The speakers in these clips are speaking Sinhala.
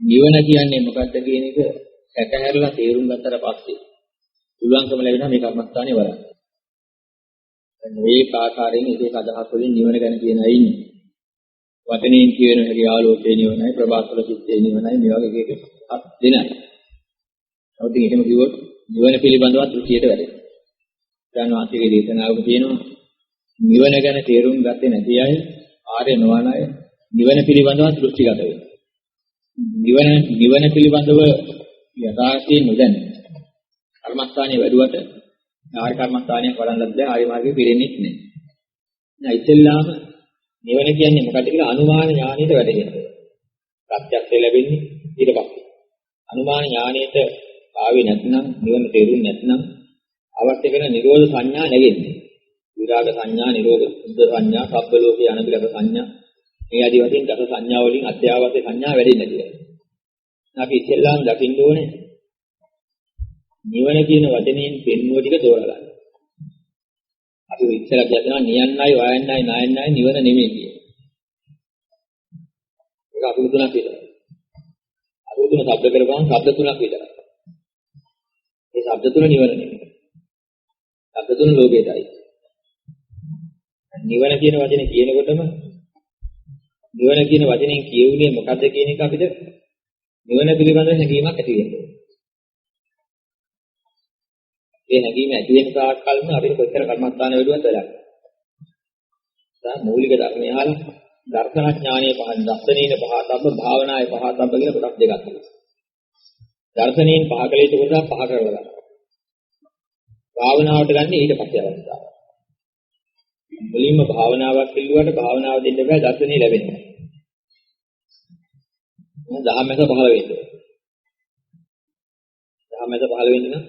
නිවන කියන්නේ මොකක්ද කියන එක සැකහැරලා තේරුම් ගත්තට පස්සේ පුළුවන්කම ලැබෙනවා මේ කර්මස්ථානේ වරන්. මේ ආකාරයෙන් ඒකේ අදහස් වලින් නිවන ගැන කියන අය ඉන්නේ. වචනයෙන් කියන හැටි ආලෝකේ නිවනයි ප්‍රභාස්වර චිත්තේ නිවනයි මේ වගේ එක හත් දෙනයි. නමුත් එහෙම කිව්වොත් නිවන පිළිබඳව දෘෂ්ටියට වැටෙනවා. දැන් වාසිකේ දේශනාවක තියෙනවා නිවන ගැන තේරුම් ගත්තේ නැති අය ආර්ය නොවන අය නිවන පිළිබඳව දෘෂ්ටිගත වෙනවා. නිවන පිළිබඳව යථාර්ථයෙන් නොදැන කර්මස්ථානයේ වැඩුවට ආර්ය කර්මස්ථානයක් වඩන්නත් බෑ ආර්ය මාර්ගෙ පිරෙන්නේ නැහැ. දැන් ඉතින්ලාම නිවන කියන්නේ මොකක්ද කියලා අනුමාන ඥාණයට වැටෙනවා. ප්‍රත්‍යක්ෂය ලැබෙන්නේ ඊට පස්සේ. අනුමාන ඥාණයට ආවේ නැත්නම් නිවන තේරුම් නැත්නම් අවශ්‍ය කරන නිරෝධ සංඥා නැගෙන්නේ. විරාග සංඥා, නිරෝධ සුද්ධ සංඥා, සබ්බ ලෝකේ අනබිලක සංඥා මේ ආදී වශයෙන් දස සංඥා වලින් අත්‍යවශ්‍ය සංඥා වැඩෙන්නේ නැතිව. අපි ඉස්සෙල්ලාම දකින්න ඕනේ නිවන කියන වචනයෙන් පෙන්වුව ටික තෝරගන්න. අපි ඉස්සෙල්ලා කියනවා නියන්නයි, වයන්නයි, නායන්නයි නිවන නෙමෙයි කියන්නේ. ඒක අතුරු තුනක් විතරයි. අතුරු තුන શબ્ද කරපුවම શબ્ද තුනක් විතරයි. මේ શબ્ද තුන නිවන නෙමෙයි. શબ્ද තුන ලෝකයටයි. නිවන කියන වචනේ කියනකොටම නිවන කියන වචنين කියුනේ මොකද්ද කියන එක අපිට නිවන පිළිබඳව හැඟීමක් ඇති වෙනවා. ඒ හැඟීම ඇති වෙන තාක් කල්ම අපිට කොච්චර කර්මස්ථාන වේදුවත් වැඩක්. දැන් මූලික ධර්මය අහලා දර්ශන ඥානයේ පහ දර්ශනීන පහතබ්බ භාවනායේ පහතබ්බ කියලා කොටස් දෙකක් තියෙනවා. දර්ශනීන් පහ කළ යුතු කොට පහ කරවලා. භාවනාවට ගන්න ඊට පස්සේ අවස්ථාව. මුලින්ම භාවනාවක් පිළිවෙලට භාවනාව දෙන්න බෑ දර්ශනේ ලැබෙන්නේ. දහමක 15 වෙන්න. දහමක 15 වෙන්න නම්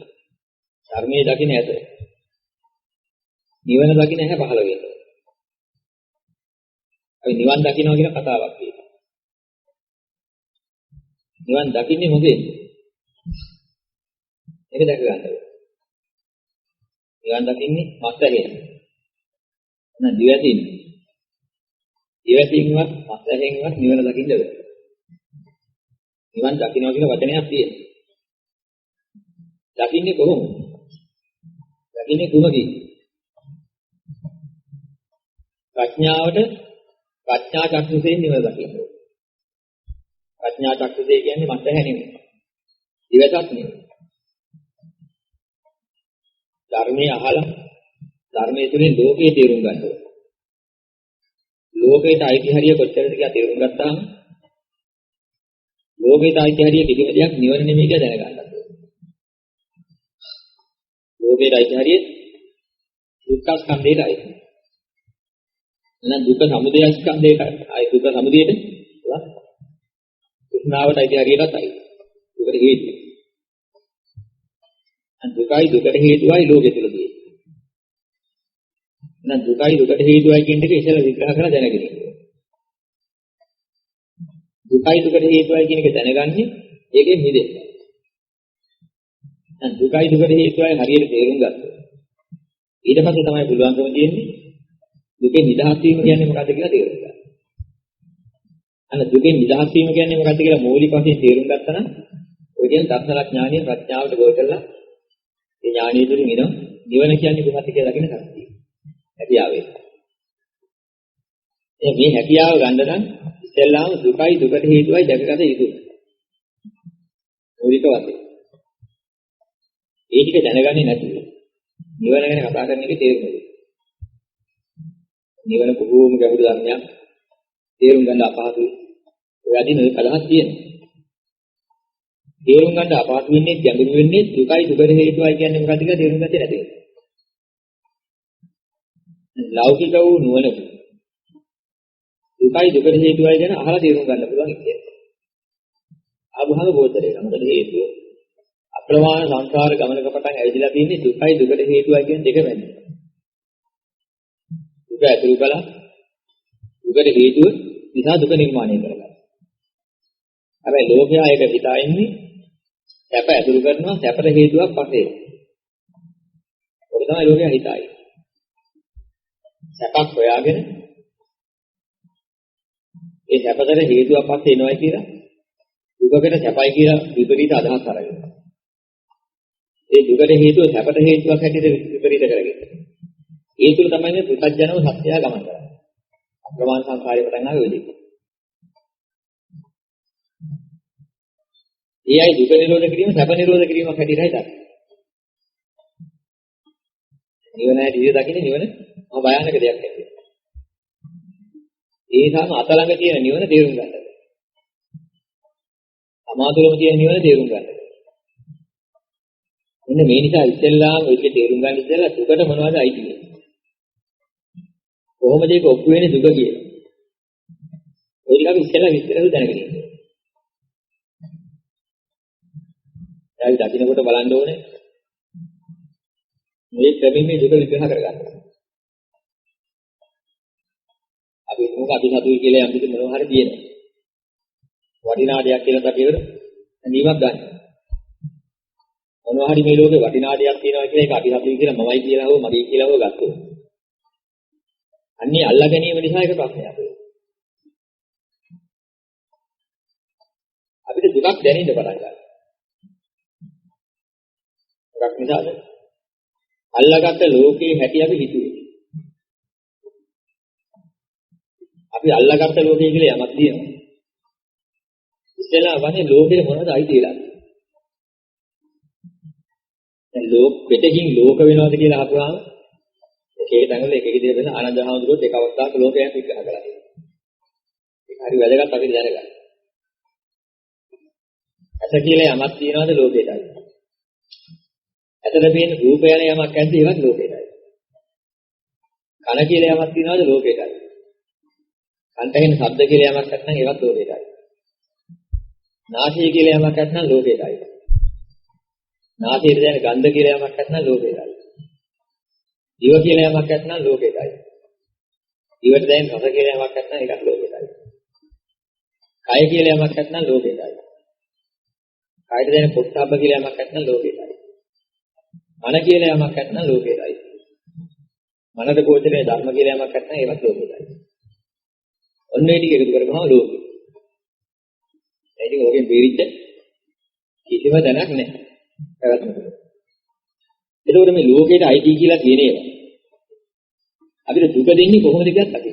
ධර්මයේ දකින්න ඇත. නිවන දකින්න නැහැ 15 වෙන්න. අපි නිවන් දකින්නවා කියන කතාවක් තියෙනවා. නිවන් දකින්නේ මොකෙන්ද? ඒක දැක ගන්න ඕනේ. නිවන් දකින්නේ මත්යෙන්. නැත්නම් දිවසින්. දිවසින්වත් මත්යෙන්වත් නිවන දකින්න බෑ. නිවන් දකින්නවා කියන වචනයක් තියෙනවා. දකින්නේ කොහොමද? දකින්නේ කුමකින්? ප්‍රඥාවට ප්‍රඥා චක්ෂුසයෙන් නිවන දකින්න ඕනේ. ප්‍රඥා චක්ෂුසය කියන්නේ මත්ය නෙමෙයි. දිවසක් නෙමෙයි. ධර්මයේ අහලා ධර්මයේ තුලින් ලෝකයේ තේරුම් ගන්න ඕනේ. ලෝකයට අයිති හරිය කොච්චරද කියලා තේරුම් ගත්තාම ලෝකයට අයිති හරිය කිසිම දෙයක් නිවන නෙමෙයි කියලා දැනගන්න ඕනේ. ලෝකයට අයිති හරිය දුක්ඛ ස්කන්ධයට අයිති. එහෙනම් දුක්ඛ සමුදය ස්කන්ධයට අයිති දුක්ඛ සමුදයට දුක්ඛාවට අයිති හරියටත් අයිති. දුකට හේතුව. දුකයි දුකට හේතුවයි ලෝකෙ තුල තියෙන්නේ. එහෙනම් දුකයි දුකට හේතුවයි කියන එක ඉස්සෙල්ලා විග්‍රහ කරලා දැනගෙන ඉන්න. දුකයි දුකට හේතුවයි කියන එක දැනගන්නේ ඒකෙන් මිදෙන්න. දැන් දුකයි දුකට හේතුවයි හරියට තේරුම් ගත්තා. ඊට පස්සේ තමයි පුළුවන්කම තියෙන්නේ දුකෙන් නිදහස් වීම කියන්නේ මොකක්ද කියලා තේරුම් ගන්න. අන්න දුකෙන් නිදහස් වීම කියන්නේ මොකක්ද කියලා මූලික වශයෙන් තේරුම් ගත්තා නම් ඔය කියන්නේ දර්ශන ඥානිය ප්‍රඥාවට ගොඩ කරලා ඒ ඥානිය තුලින් එන නිවන කියන්නේ කොහොමද කියලා දකින්න ශක්තිය. හැකියාවේ. මේ හැකියාව ගන්න නම් ඉස්සෙල්ලාම දුකයි දුකට හේතුවයි දැකගත යුතුයි. මූලික වශයෙන්. ඒ ටික දැනගන්නේ නැතුව නිවන ගැන කතා කරන එකේ තේරුම. නිවන බොහෝම ගැඹුරු ධර්මයක්. තේරුම් ගන්න අපහසුයි. ඔය අදින ඔය කලහක් තියෙනවා. තේරුම් ගන්න අපහසු වෙන්නේ ගැඹුරු වෙන්නේ දුකයි දුකට හේතුවයි කියන්නේ මොකක්ද කියලා තේරුම් ගත්තේ නැති. ලෞකික වූ නුවණ දුකයි දුකට හේතුවයි ගැන අහලා තේරුම් ගන්න පුළුවන් ඉතින්. ආභාව ගෝචරය මොකද හේතුව? අප්‍රමාණ සංසාර ගමනක පටන් ඇවිදලා තියෙන්නේ දුකයි දුකට හේතුවයි කියන දෙක වෙන්නේ. දුක ඇතුළු කළා දුකට හේතුව නිසා දුක නිර්මාණය කරගන්නවා. හැබැයි ලෝකයා ඒක හිතා ඉන්නේ සැප ඇතුළු කරනවා සැපට හේතුවක් පස්සේ. ඔක තමයි ලෝකයා හිතයි. සැපක් හොයාගෙන ඒ සැපතර හේතුවක් පස්සේ එනවයි කියලා දුකකට සැපයි කියලා විපරීත අදහස් අරගෙන. ඒ දුකට හේතුව සැපට හේතුවක් හැටියට විපරීත කරගෙන. ඒ තුල තමයි මේ පුතඥව සත්‍යය ගමන් කරන්නේ. අප්‍රමාණ සංකාරය පටන් ආවේ ඔය දෙක. ඒ අය දුක නිරෝධ කිරීම සැප නිරෝධ කිරීමක් හැටියටයි දන්නේ. නිවන ඇදී දකින්නේ නිවන මහා භයානක දෙයක් හැටියට. ඒ සම අතලඟ තියෙන නිවන තේරුම් ගන්නද. සමාතුලම තියෙන නිවන තේරුම් ගන්නද. මෙන්න මේ නිසා ඉස්සෙල්ලාම ඔයක තේරුම් ගන්න ඉස්සෙල්ලා දුකට මොනවද අයිති වෙන්නේ? කොහොමද ඒක ඔප්පු වෙන්නේ දුක කියලා? ඔය ටික අපි ඉස්සෙල්ලා විස්තරව දැනගෙන ඉන්න. දැන් දකින්නකොට බලන්න ඕනේ මේ ක්‍රමයෙන් මේ දුක විග්‍රහ කරගන්න. අපි මොකක් අපි සතුයි කියලා යම් කිසි මොනවා හරි තියෙනවා. වටිනා දෙයක් කියලා අපි ඒකට නිවීමක් ගන්න. මොනවා හරි මේ ලෝකේ වටිනා දෙයක් තියෙනවා කියලා ඒක අපි සතුයි කියලා මමයි කියලා හෝ මගේ කියලා හෝ ගත්තොත්. අන්නේ අල්ලා ගැනීම නිසා ඒක ප්‍රශ්නයක්. අපිට දුකක් දැනෙන්න පටන් ගන්නවා. මොකක් නිසාද? අල්ලාගත්ත ලෝකේ හැටි අපි හිතුවේ. අපි අල්ලාගත්ත ලෝකේ කියලා යමක් තියෙනවා. ඉතලා වනේ ලෝකේ මොනවද අයිති වෙලා? දැන් පිටකින් ලෝක වෙනවද කියලා අහපුවාම ඒක තැන්වල එක විදිහට වෙන ආනන්ද හාමුදුරුවෝ දෙක අවස්ථාවක ලෝකයක් විග්‍රහ කළා. ඒක හරි වැදගත් අපි දැනගන්න. ඇස කියලා යමක් තියනවාද ලෝකෙටයි. ඇතට පේන රූප යන යමක් ඇද්ද ඒවත් ලෝකෙටයි. කන කියලා යමක් තියනවාද ලෝකෙටයි. කන්ට ඇහෙන ශබ්ද කියලා යමක් නැත්නම් ඒවත් ලෝකෙටයි. නාසය කියලා යමක් නැත්නම් ලෝකෙටයි. නාසයට දැනෙන ගන්ධ කියලා යමක් නැත්නම් ලෝකෙටයි. දිව කියලා යමක් නැත්නම් ලෝකෙටයි. දිවට දැනෙන රස කියලා යමක් නැත්නම් ඒකත් ලෝකෙටයි. කය කියලා යමක් නැත්නම් ලෝකෙටයි. කයට දැනෙන පොට්ටබ්බ කියලා යමක් නැත්නම් ලෝකෙටයි. මන කියලා යමක් නැත්නම් ලෝකෙටයි. මනද ගෝචරයේ ධර්ම කියලා යමක් නැත්නම් ඒවත් ලෝකෙටයි. ඔන්න ඒ ටික එකතු කරගමම ලෝකෙ. ඒ ටික ඔකෙන් බේරිච්ච කිසිම දැනක් නැහැ. එතකොට මේ ලෝකයට අයිති කියලා කියන ඒවා අපිට දුක දෙන්නේ කොහොමද කියලාත් අපි.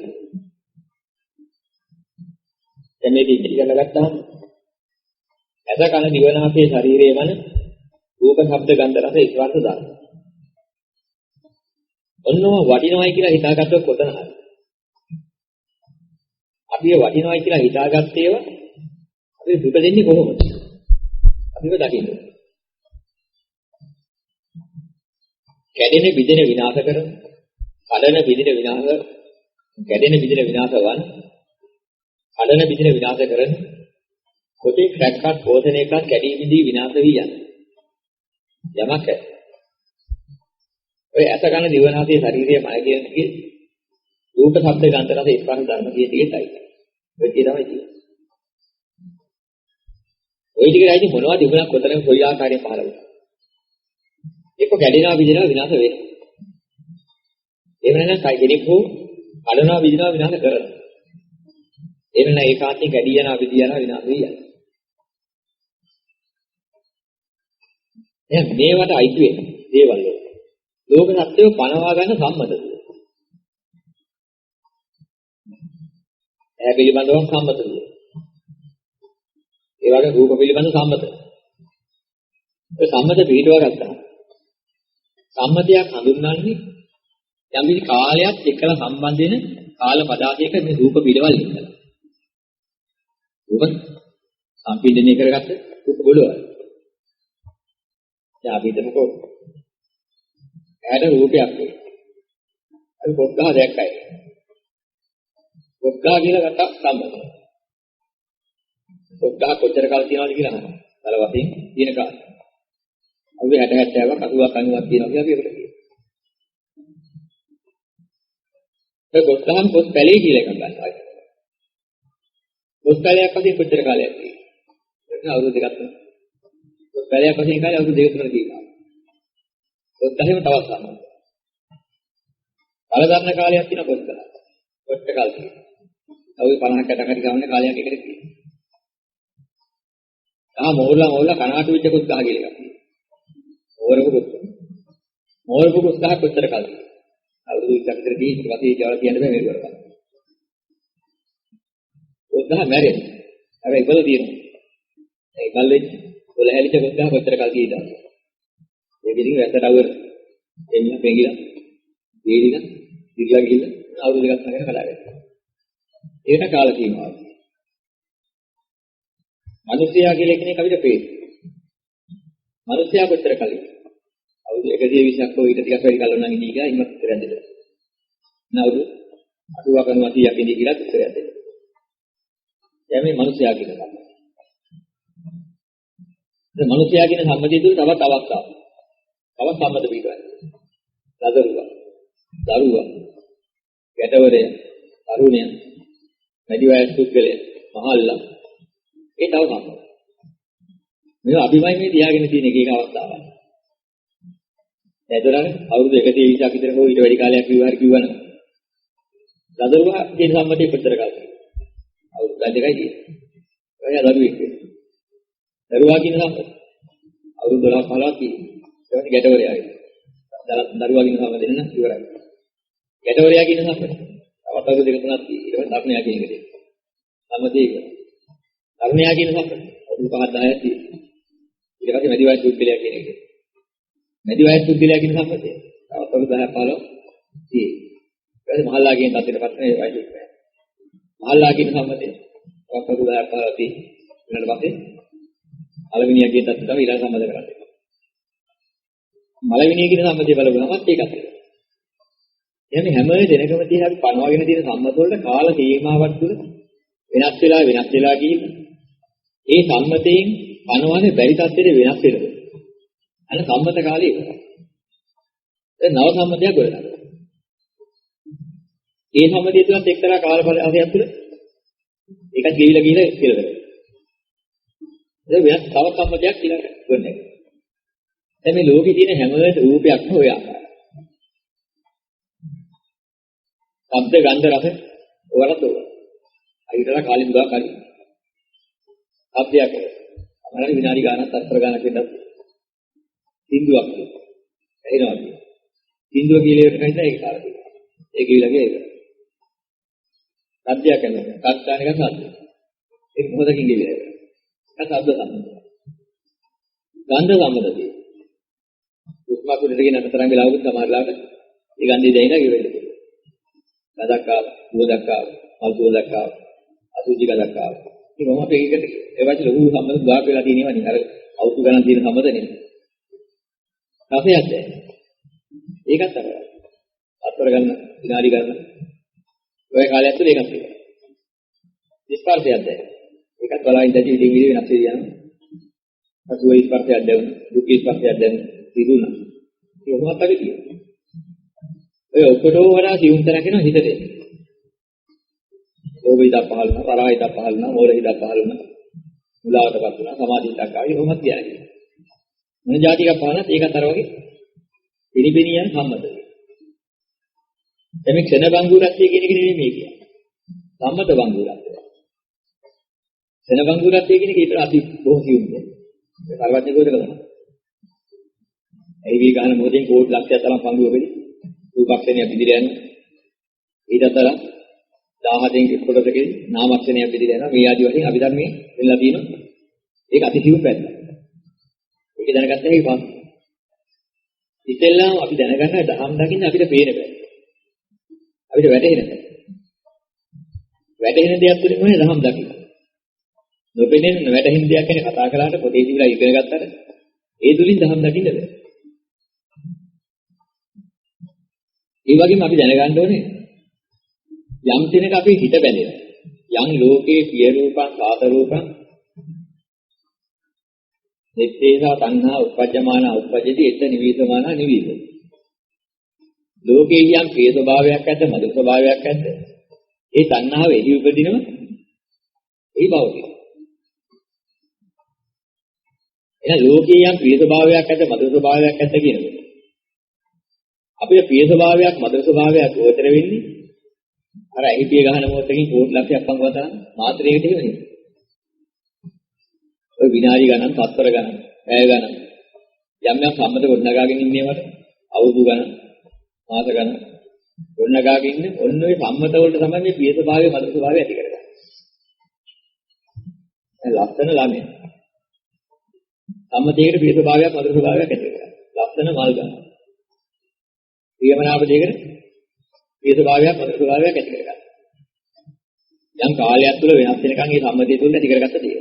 දැන් මේක ඉතිරි කරලා ගත්තාම ඇස කන දිව නාසය ශරීරය මන රූප ශබ්ද ගන්ධ රස ස්පර්ශ ධර්ම. ඔන්නෝ වටිනවයි කියලා හිතාගත්තොත් කොතන හරි. අපි වටිනවයි කියලා හිතාගත්ත ඒවා අපිට දුක දෙන්නේ කොහොමද? අපිව දකින්න. කැඩෙන බිඳෙන විනාශ කරන, කඩන බිඳෙන විනාශ, කැඩෙන බිඳෙන විනාශ වන, කඩන බිඳෙන විනාශ කරන, කොටේ ක්‍රැක්කක් පෝෂණය එකක් කැඩී බිඳී විනාශ වී යන. යමක් ඔය ඇස කන දිව නාසය ශරීරය මන කියන එකේ රූප ශබ්ද ගන්ධ රස ස්පර්ශ ධර්ම කියන එකයි. ඔය ටික තමයි තියෙන්නේ. ඔය ටිකයි මොනවද ඉබුණක් කොතරම් කොයි ආකාරයෙන් පහළ වෙනවා. ඒක කැඩෙනවා විදිනවා විනාශ වෙනවා. එහෙම නැත්නම් කයි කෙනෙක් හෝ කඩනවා විදිනවා විනාශ කරනවා. එහෙම නැත්නම් ඒකාන්තයෙන් කැඩී යනවා විදි යනවා විනාශ වෙයි යනවා. එහෙනම් මේවට අයිති වෙන දේවල් වල ලෝක සත්‍යය පනවා ගන්න සම්මතද? ඇහැ පිළිබඳව සම්මතද? ඒ වගේ රූප පිළිබඳව සම්මතද? ඒ සම්මත පිළිටව ගත්තා. සම්මතයක් හඳුන්වන්නේ යම් කිසි කාලයක් එක්කලා සම්බන්ධ වෙන කාල පදාර්ථයක මේ රූප පිළිවල් ඉන්නවා. රූප සම්පීඩනය කරගත්ත රූප බලවල්. දැන් අපි හිතමුකෝ ඇහැට රූපයක් වේ. අපි පොත්ගහ දැක්කයි. පොත්ගහ කියලා ගත්තා සම්මතය. පොත්ගහ කොච්චර කාල තියනවද කියලා අහනවා. බල වශයෙන් තියෙන කාල. අපි 60 70ක් 80ක් 90ක් තියෙනවා කියලා අපි ඒකට කියනවා. ඒ පොත්ගහම පොත් පැලේ කියලා එකක් ගන්නවා. පොත් පැලයක් වශයෙන් කොච්චර කාලයක් තියෙනවා? ඒක අවුරුදු දෙකක් තමයි. පොත් පැලයක් වශයෙන් කාලේ අවුරුදු දෙකක් තුනක් තියෙනවා. පොත්ගහෙම තවත් සම්මත. බලධර්ම කාලයක් තියෙන පොත්ගහ. කොච්චර කාලද? අවුරුදු 50ක් 60ක් හරි ගමන කාලයක් එකට තියෙනවා. මෝරලා කනාටු වෙච්ච කුත් ගහ කියලා එකක්. මෝරපු කුත් ගහ කොච්චර කල්ද? අවුරුදු 20ක් විතරදී ඊට පස්සේ ජවල කියන්න බෑ මේක කරලා. කුත් ගහ මැරෙන්නේ. හැබැයි බල තියෙනවා. ඒ බල්ලේ කොළ හැලිච්ච කුත් ගහ කොච්චර කල් කීයද? ඒක ඉතින් වැස්සට අවුර එන්න පෙඟිලා. වේදිනා ඉරිලා ගිහිල්ලා අවුරුදු දෙකක් නැගෙන කඩාගත්තා. ඒක කාල සීමාවක්. මිනිසයා කියලා කෙනෙක් අපිට පේනවා. මිනිසයා කොච්චර කලින් අවුරුදු 120ක් හෝ ඊට ටිකක් වැඩි කලින් නම් ඉඳී ගියා ඉන්නත් කරන්නේ දෙන්න. නවුරු 80 කන 80ක් ඉඳී කියලා ඉස්සරහට දෙන්න. දැන් මේ මිනිසයා කියන එක. දැන් මිනිසයා කියන සම්මතිය තුළ තවත් අවස්ථාවක්. තවත් සම්මත පිටවයි. ලදරුවා, දරුවා, ගැටවරය, තරුණය, වැඩි වයස් පුද්ගලය, මහල්ලා ඒ තව සම්මත. මේ අභිමයි මේ තියාගෙන තියෙන එක අවස්ථාවක්. එතකොට අවුරුදු 120ක් විතර හෝ ඊට වැඩි කාලයක් විවාහ කිව්වනම් ලදරුවා කියන සම්මතය කොච්චර කාලද? අවුරුදු 2යි තියෙන්නේ. ඔය දරුවෙක්. දරුවා කියන සම්මතය අවුරුදු 12 15ක් තියෙනවා. ඒක ගැටවරයා කියන. දරුවා කියන සම්මතය දෙන්න ඉවරයි. ගැටවරයා කියන සම්මතය. තවත් අවුරුදු 2 3ක් තියෙනවා. ඊට පස්සේ තරුණයා කියන එක දෙන්න. සම්මතය ඒක. තරුණයා කියන සම්මතය අවුරුදු 5 10ක් තියෙනවා. ඊට පස්සේ මැදි වයස් පුද්ගලයා කියන එක. මැදි වයස් පුද්ගලයා කියන සම්මතය. තවත් අවුරුදු 10ක් 15ක් තියෙනවා. ඊට පස්සේ මහල්ලා කියන තත්ත්වයට පස්සේ වයස ඉක්මනවා. මහල්ලා කියන සම්මතය. තවත් අවුරුදු 10ක් 15ක් තියෙනවා. ඊට පස්සේ මලවිනියා කියන තත්ත්වයට තමයි ඊළඟ සම්මත කරන්නේ. මලවිනිය කියන සම්මතය බලපුවමත් ඒකත්. يعني හැම දෙනකම තියෙන අපි පනවගෙන තියෙන සම්මත වලට කාල සීමාවක් තුළ වෙනස් වෙලා ගිහින් ඒ සම්මතයෙන් පනවන්නේ බැරි තත්ත්වෙට වෙනස් වෙනවා. අන්න සම්මත කාලය ඉවරයි. දැන් නව සම්මතයක් ගොඩනගනවා. ඒ සම්මතය තුලත් එක්තරා කාලපරිහාසයක් තුළ ඒකත් ගෙවිලා කියලා වෙනවා. දැන් වෙනස් තව සම්මතයක් කියලා ගොඩනගනවා. දැන් මේ ලෝකේ තියෙන හැම රූපයක්ම ඔය ආකාරයි. ශබ්ද ගන්ධ රස ඔයාලත් ඔය. අයිතලා කාලින් දුවා කරි. ශබ්දයක්. අමරණ විනාඩි ගානක් අතර ගානක් වෙනත් සින්දුවක්. එනවා. සින්දුව කියලා එකට හිටලා ඒක කාලේ. ඒක ඊළඟ ඒක. ශබ්දයක් කරනවා. කත්තානික ශබ්ද. ඒක මොකදකින් ගෙවිලා ඒක. ඒක ශබ්ද සම්බන්ධයි. ගන්ධ සම්බන්ධයි. උස්මා කුඩේගෙන අතරම් වෙලා වුත් සමහරලාට ඒ ගන්ධය දැනෙලා ගෙවෙන්නේ. ගදක්කාව, දුවදක්කාව, මල්දුවදක්කාව, අසුචි ගදක්කාව. මේ මොහොත ඒකට ඒ වගේ ලොකු සම්බන්ධ ගාක් වෙලා තියෙනවා නේ. අර අවුතු ගණන් තියෙන සම්බන්ධ නෙමෙයි. රසයක් දැන. ඒකත් තමයි. අතර ගන්න, විනාඩි ගන්න. ඔය කාලය ඇතුලේ ඒකත් තියෙනවා. ස්පර්ශයක් දැන. ඒකත් බලයින් දැටි ඉතින් විදිහ වෙනස් වෙනවා. අසුවේ ස්පර්ශයක් දැන, දුක් ස්පර්ශයක් දැන තිබුණා. ඒක මොකක්ද කියන්නේ? ඔය ඔක්කොටම වඩා සියුම් තැනක න හිතට එන්නේ. ලෝභය හිතක් පහළ වෙනවා, තරහය හිතක් පහළ වෙනවා, මෝහ හිතක් පහළ වෙනවා, මුලාවටපත් වෙනවා, සමාධි හිතක් ආවි කොහොමද කියන්නේ? මොන જાතිකක් පහළනත් ඒකත් අර වගේ පිළිපෙනියන් සම්මතයි. එමෙ ක්ෂණ බංගුරත්වය කියන එක නෙමෙයි මේ කියන්නේ. සම්මත බංගුරත්වය. ක්ෂණ බංගුරත්වය කියන එක ඊට අති බොහෝ සියුම් දෙයක්. ඒ සර්වඥ කෝද කරනවා. ඒ වී ගන්න මොකදින් කෝට් ලක්ෂයක් තරම් පංගුව වෙලි. රූපක්ෂණයක් ඉදිරිය යනවා. ඊටතර 17න් කොටසකින් නාමක්ෂණයක් ඉදිරිය යනවා. මේ ආදි වශයෙන් අපි ධර්මයේ වෙලා තියෙනවා. ඒක අතිසියුම් පැත්ත. ඒක දැනගත්ත හැකි පාස්. ඉතින්ලාම අපි දැනගන්න දහම් දකින්න අපිට පේන බෑ. අපිට වැටහෙන බෑ. වැටහෙන දෙයක් තුලින් මොනේ දහම් දකින්න. නොපෙනෙන වැටහෙන දෙයක් ගැන කතා කරාට පොතේ තිබිලා ඉගෙන ගත්තට ඒ තුලින් දහම් දකින්න බෑ. ඒ වගේම අපි දැනගන්න ඕනේ යම් තැනක අපේ හිත බැඳෙනවා. යම් ලෝකේ පිය රූපං සාත රූපං නිත්තේසා තණ්හා උපජ්ජමාන උපජ්ජති එත නිවිසමාන නිවිස. ලෝකේ යම් ප්‍රිය ස්වභාවයක් ඇද්ද මధుර ස්වභාවයක් ඇද්ද? ඒ තණ්හාව එහි උපදිනව ඒ භෞතික. එහෙනම් ලෝකේ යම් ප්‍රිය ස්වභාවයක් ඇද්ද මధుර ස්වභාවයක් ඇද්ද කියනකොට අපේ ප්‍රිය ස්වභාවයක් මధుර ස්වභාවයක් ගෝචර වෙන්නේ අර ඇහිපිය ගහන මොහොතකින් කෝටි ලක්ෂයක් පංගුව තරම් මාත්‍රයකට නෙවෙයි. ඔය විනාඩි ගණන්, තත්පර ගණන්, පැය ගණන් යම් යම් සම්මත ගොඩනගාගෙන ඉන්නේවට අවුරුදු ගණන්, මාස ගණන් ගොඩනගාගෙන ඉන්නේ ඔන්න ඔය සම්මත වලට තමයි මේ ප්‍රිය ස්වභාවය, මధుර ස්වභාවය ඇති කරගන්නේ. ලස්සන ළමයා. සම්මතයකට ප්‍රිය ස්වභාවයක්, මధుර ස්වභාවයක් ඇති කරගන්නවා. ලස්සන මල් ගන්න. ප්‍රියමනාප දෙයකට ප්‍රිය ස්වභාවයක්, මధుර ස්වභාවයක් ඇති කරගන්නවා. යම් කාලයක් තුළ වෙනස් වෙනකන් මේ සම්මතය තුළ ඇති කරගත්ත දේ.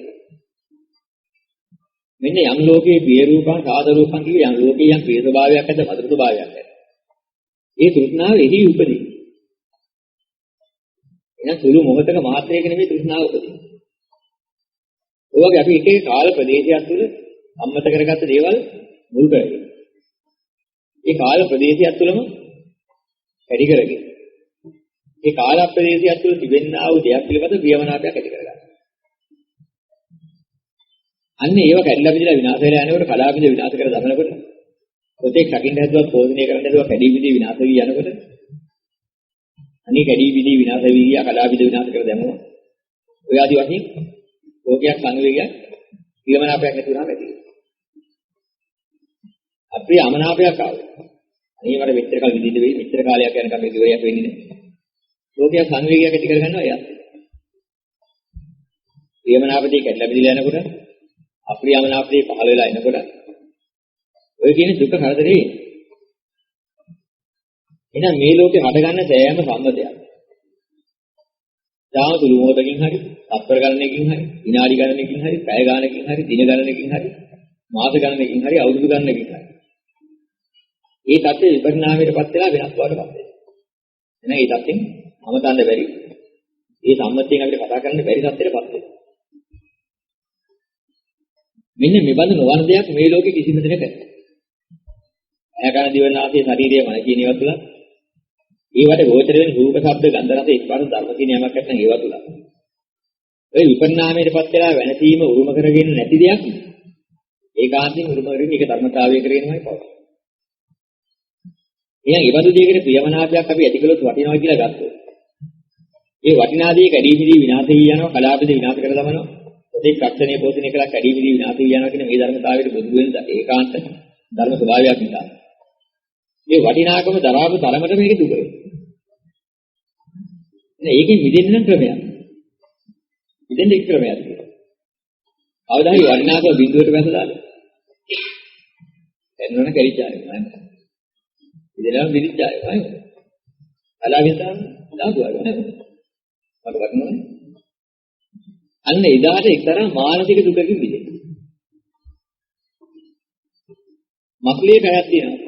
මෙන්න යම් ලෝකේ ප්‍රිය රූපං, සාද රූපං කියන යම් ලෝකේ යම් ප්‍රිය ස්වභාවයක් ඇත, මధుර ස්වභාවයක් ඇත. ඒ තෘෂ්ණාව එහි උපදී. එහෙනම් සුළු මොහොතක මාත්‍රයක නෙමෙයි තෘෂ්ණාව උපදී. ඔයගේ අපි එක එක කාල ප්‍රදේශයක් තුළ සම්මත කරගත්ත දේවල් මුල් කරගෙන. ඒ කාල ප්‍රදේශයක් තුළම වැඩි කරගෙන. ඒ කාල ප්‍රදේශයක් තුළ තිබෙනා වූ දෙයක් පිළිබඳ ප්‍රියමනාපයක් ඇති කරගන්න. අන්න ඒව කැඩලා බිඳලා විනාශ වෙලා යනකොට, කඩා බිඳ විනාශ කර දමනකොට, පොතේ රකින්න හැදුවා, පෝෂණය කරන්න හැදුවා, කැඩී බිඳී විනාශ වී යනකොට, අනේ කැඩී බිඳී විනාශ වී ගියා, කඩා බිඳ විනාශ කර දැමුවා. ඔය ආදි වශයෙන් ලෝකයක් සංවේගයක් ප්‍රියමනාපයක් නැති වුණාම ඇති වෙනවා. අප්‍රිය අමනාපයක් ආවා. අනේ මට මෙච්චර කල් විඳින්න වෙයි, මෙච්චර කාලයක් යනකම් මේක ඉවරයක් වෙන්නේ නැහැ. ලෝකයක් සංවේගයක් ඇති කරගන්නවා එයා. ප්‍රියමනාපදී කැඩලා බිඳලා යනකොට, අප්‍රියමනාපදී පහළ වෙලා එනකොට ඔය කියන්නේ දුක කරදරේ. එහෙනම් මේ ලෝකේ හටගන්න සෑම සම්මතයක්. දාම තුළු මොහොතකින් හරි, තත්පර ගණනකින් හරි, විනාඩි ගණනකින් හරි, පැය ගණනකින් හරි, දින ගණනකින් හරි, මාස ගණනකින් හරි, අවුරුදු ගණනකින් හරි. ඒ தත්ත්වය විපරිණාමයටපත් වෙලා වෙනස් බවටපත් වෙනවා. එහෙනම් ඒ தත්ත්වෙන් අමතන්න බැරි. ඒ සම්මතයෙන් අපිට කතා කරන්න බැරි தත්ත්වයටපත් වෙනවා. මෙන්න මේ බඳු නොවන දෙයක් මේ ලෝකෙ කිසිම දෙයක නැහැ. ඇකන දිවනාසයේ ශරීරයේ මන කියන ඒවා තුල ඒවට ගෝචර වෙන රූප, ශබ්ද, ගන්ධ, රස, ස්පර්ශ, ධර්ම කියන යමක් නැත්නම් ඒවා තුල. ඒ විපරිණාමයටපත් වෙලා වෙනසීම උරුම කරගෙන නැති දෙයක් ඒකාන්තයෙන් උරුම කරගෙන ඒක ධර්මතාවය කරගෙනමයි පවතින්නේ. එහෙනම් ඒ බඳු දෙයකට ප්‍රියමනාපයක් අපි ඇති කළොත් වටිනවා කියලා ගත්තොත්. ඒ වටිනා දේ කැඩී බිඳී විනාශ වී යනවා, කලාපදී විනාශ කර දමනවා. ඔතේ ක්ෂණේ පෝෂණය කළා කැඩී බිඳී විනාශ වී යනවා කියන මේ ධර්මතාවයට බුදු වෙන ඒකාන්ත ධර්ම ස්වභාවයක් නිසා. මේ වටිනාකම දරාපු තරමට මේක දුක වෙනවා. එහෙනම් ඒකෙන් මිදෙන්න නම් ක්‍රමයක්. මිදෙන්න එක් ක්‍රමයක් තියෙනවා. කවදා හරි වටිනාකම බිඳුවට වැසලා එන්නවන කැරිච්චානේ නේද? ඉතින් බිරිච්චායි වයි. අලාගෙන තමයි දාදුවා නේද? මට වටනෝනේ. අන්න එදාට එක්තරා මානසික දුකකින් මිදෙන්න. මක්ලියේ පැයක් තියෙනවා.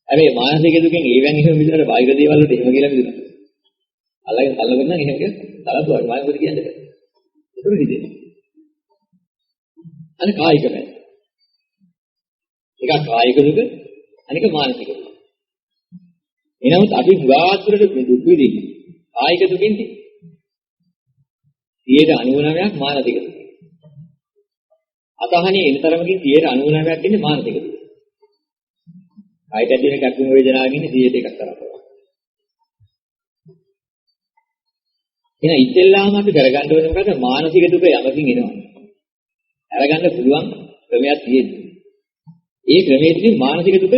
හැබැයි මානසික දුකෙන් ඒවෙන් එහෙම මිදෙන්නට බාහිර දේවල් වලට එහෙම කියලා මිදුණා. අල්ලගෙන කල්ලගෙන නම් එහෙම කියලා තරතුවා මම මොකද කියන්නේ? ඒක නිදෙන්නේ. අනේ කායික පැය. එකක් කායික දුක, අනික මානසික දුක. එනමුත් අපි පුරාතුරට දුක් විඳින්නේ කායික දුකින්ද? 99ක් මානසික දුක. අතහනේ එනතරමකින් 99ක් ඉන්නේ මානසික දුක. කායික ඇතිවෙන කැක්කුම වේදනාවකින් ඉන්නේ 100ට එකක් තරම්. එහෙනම් ඉතින්ලාම අපි කරගන්න ඕනේ මොකද? මානසික දුක යමකින් එනවා. අරගන්න පුළුවන් ක්‍රමයක් තියෙනවා. ඒ ක්‍රමයේදී මානසික දුක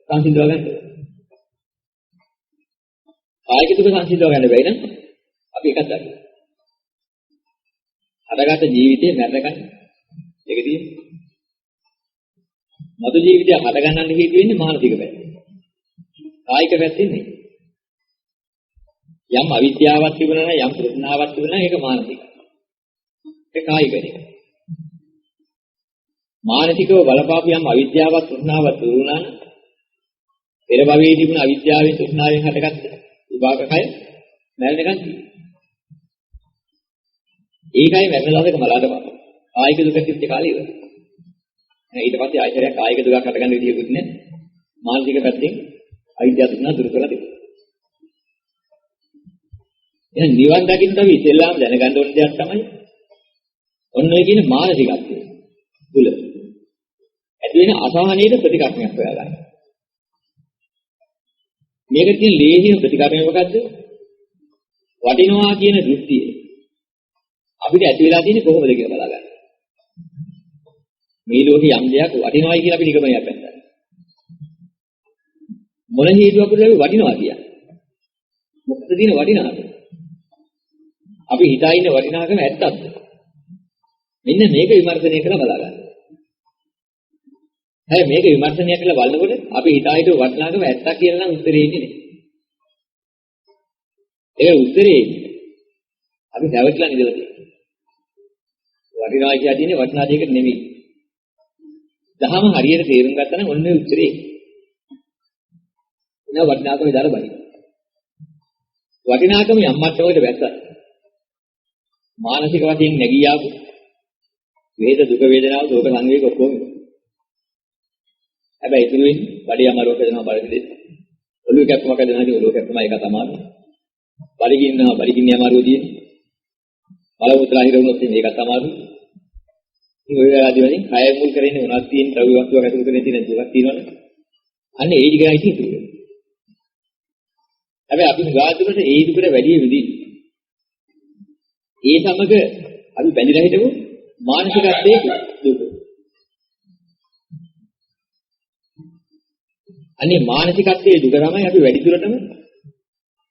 සංසිඳව ගන්න ඕනේ. කායික දුක සංසිඳව ගන්න බැයි නම් අපි එකක් ගන්නවා. අදගත ජීවිතේ මැරෙනකන් ඒක තියෙන්නේ. මතු ජීවිතය හද ගන්නන්න හේතු වෙන්නේ මානසික පැත්ත. කායික පැත්තෙන් නෙවෙයි. යම් අවිද්‍යාවක් තිබුණා නම් යම් තෘෂ්ණාවක් තිබුණා නම් ඒක මානසිකයි. ඒක කායික නෙවෙයි. මානසිකව බලපාපු යම් අවිද්‍යාවක් තෘෂ්ණාවක් දුරුණා නම් පෙර භවයේ තිබුණ අවිද්‍යාවෙන් තෘෂ්ණාවෙන් හටගත්ත විභාගකය මැරෙනකන් තියෙනවා. ඒකයි මැරෙන ළඟක මලාට පාපා. කායික දුක තිබ්බ කාලේ ඉවරයි. ඊට පස්සේ ආයතරයක් කායික දුකක් හටගන්න විදියකුත් නැහැ. මානසික පැත්තෙන් අවිද්‍යාව තෘෂ්ණා දුරු කරලා තිබුණා. එහෙනම් නිවන් දකින්න අපි ඉතින්ලාම දැනගන්න ඕන දෙයක් තමයි ඔන්න ඔය කියන මානසිකත්වය. තුල ඇති වෙන අසහනයේ ප්‍රතිකර්මයක් හොයාගන්න. මේකට තියෙන ලේසිම ප්‍රතිකර්මය මොකද්ද? වටිනවා කියන දෘෂ්ටිය. අපිට ඇති වෙලා තියෙන්නේ කොහොමද කියලා බලාගන්න. මේ ලෝකේ යම් දෙයක් වටිනවයි කියලා අපි නිගමනයක් ගන්නවා. මොන හේතුවකටද අපි වටිනවා කියන්නේ? මොකද දින වටිනාකම? අපි හිතා ඉන්න වටිනාකම ඇත්තක්ද? මෙන්න මේක විමර්ශනය කරලා බලා ගන්න. හැබැයි මේක විමර්ශනය කරලා බලනකොට අපි හිතා හිතුව වටිනාකම ඇත්තක් කියලා නම් උත්තරේ එන්නේ නැහැ. ඒ උත්තරේ අපි දැවටලා ඉඳලා තියෙනවා. වටිනා කියලා තියෙන්නේ වටිනා දෙයකට නෙමෙයි. දහම හරියට තේරුම් ගත්තා නම් ඔන්න උත්තරේ. එනවා වටිනාකම විතර බලන්න. වටිනාකම යම් මට්ටමකට වැස්සා. මානසික වශයෙන් නැගී ආපු වේද දුක වේදනාව දුක සංවේග ඔක්කොම. හැබැයි ඉතුරු වෙන්නේ බඩේ අමාරුවක් වෙනවා බලන්නේ. ඔළුව කැක්කමක් හදනවා ඔළුව කැක්කම එක තමයි. බඩගින්නවා බඩගින්නේ අමාරුව තියෙන්නේ. මල මුත්‍රා හිර වුණොත් මේකත් අමාරුයි. ඉතින් ඔය ආදී වලින් කය මුල් කරන්නේ මොනවද තියෙන ද්‍රව්‍ය වස්තුවක් ඇතුළු කරගෙන තියෙන දුකක් තියෙනවනේ. අන්න ඒ දිගයි තියෙන්නේ. හැබැයි අපි ගාතුකට ඒ දුකට වැඩි විදි. ඒ සමග අපි බැඳිලා හිටමු මානසිකත්වයේ දුක. අනේ මානසිකත්වයේ දුක තමයි අපි වැඩි දුරටම